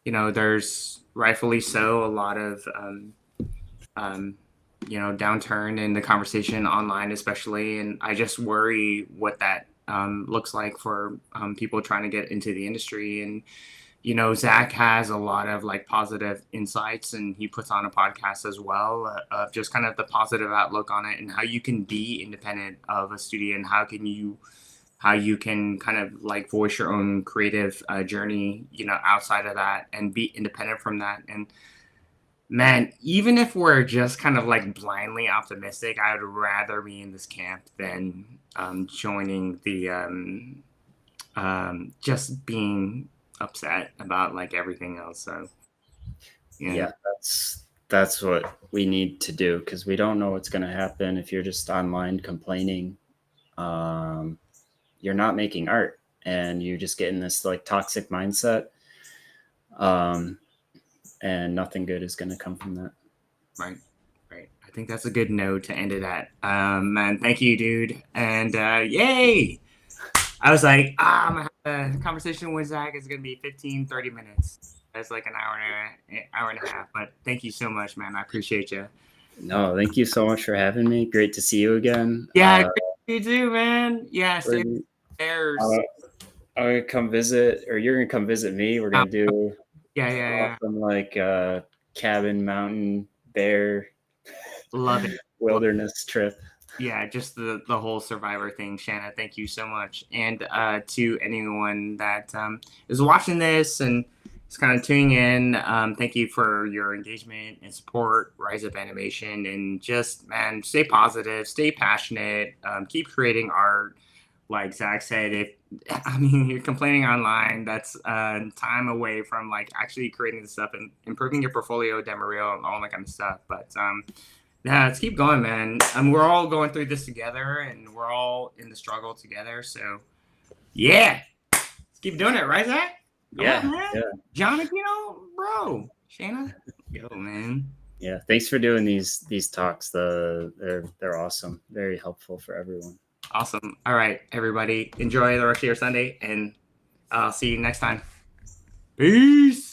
There's rightfully so a lot of, um, downturn in the conversation online, especially. And I just worry what that looks like for people trying to get into the industry. And Zac has a lot of like positive insights, and he puts on a podcast as well of just kind of the positive outlook on it and how you can be independent of a studio and how you can kind of like voice your own creative journey, outside of that and be independent from that. And man, even if we're just kind of like blindly optimistic, I would rather be in this camp than joining the just being upset about like everything else. So Yeah, that's what we need to do, because we don't know what's going to happen if you're just online complaining. Um, you're not making art, and you just get in this like toxic mindset, um, and nothing good is going to come from that. right, right. I think that's a good note to end it at. Man, thank you, dude. And yay! I was like, I'm gonna have a conversation with Zac. It's gonna be 15, 30 minutes. That's like hour and a half. But thank you so much, man. I appreciate you. No, thank you so much for having me. Great to see you again. Yeah, you too, man. Yeah, stay We're, upstairs. uh, I'm gonna come visit, or you're gonna come visit me. We're Oh, gonna do yeah, yeah, yeah. awesome like cabin, mountain, bear, Love it. wilderness trip. Yeah, just the whole survivor thing, Shanna. Thank you so much, and to anyone that is watching this and is kind of tuning in, thank you for your engagement and support. Rise Up Animation, and just man, stay positive, stay passionate, keep creating art. Like Zac said, if I mean you're complaining online, that's time away from like actually creating the stuff and improving your portfolio, demo reel, and all that kind of stuff. But yeah, let's keep going, man. We're all going through this together, and we're all in the struggle together. So, yeah, let's keep doing it, right, Zac? Come Yeah, on, man. yeah, John, bro, Shanna, yo, man. yeah. Thanks for doing these talks. They're awesome. Very helpful for everyone. Awesome. All right, everybody, enjoy the rest of your Sunday, and I'll see you next time. Peace.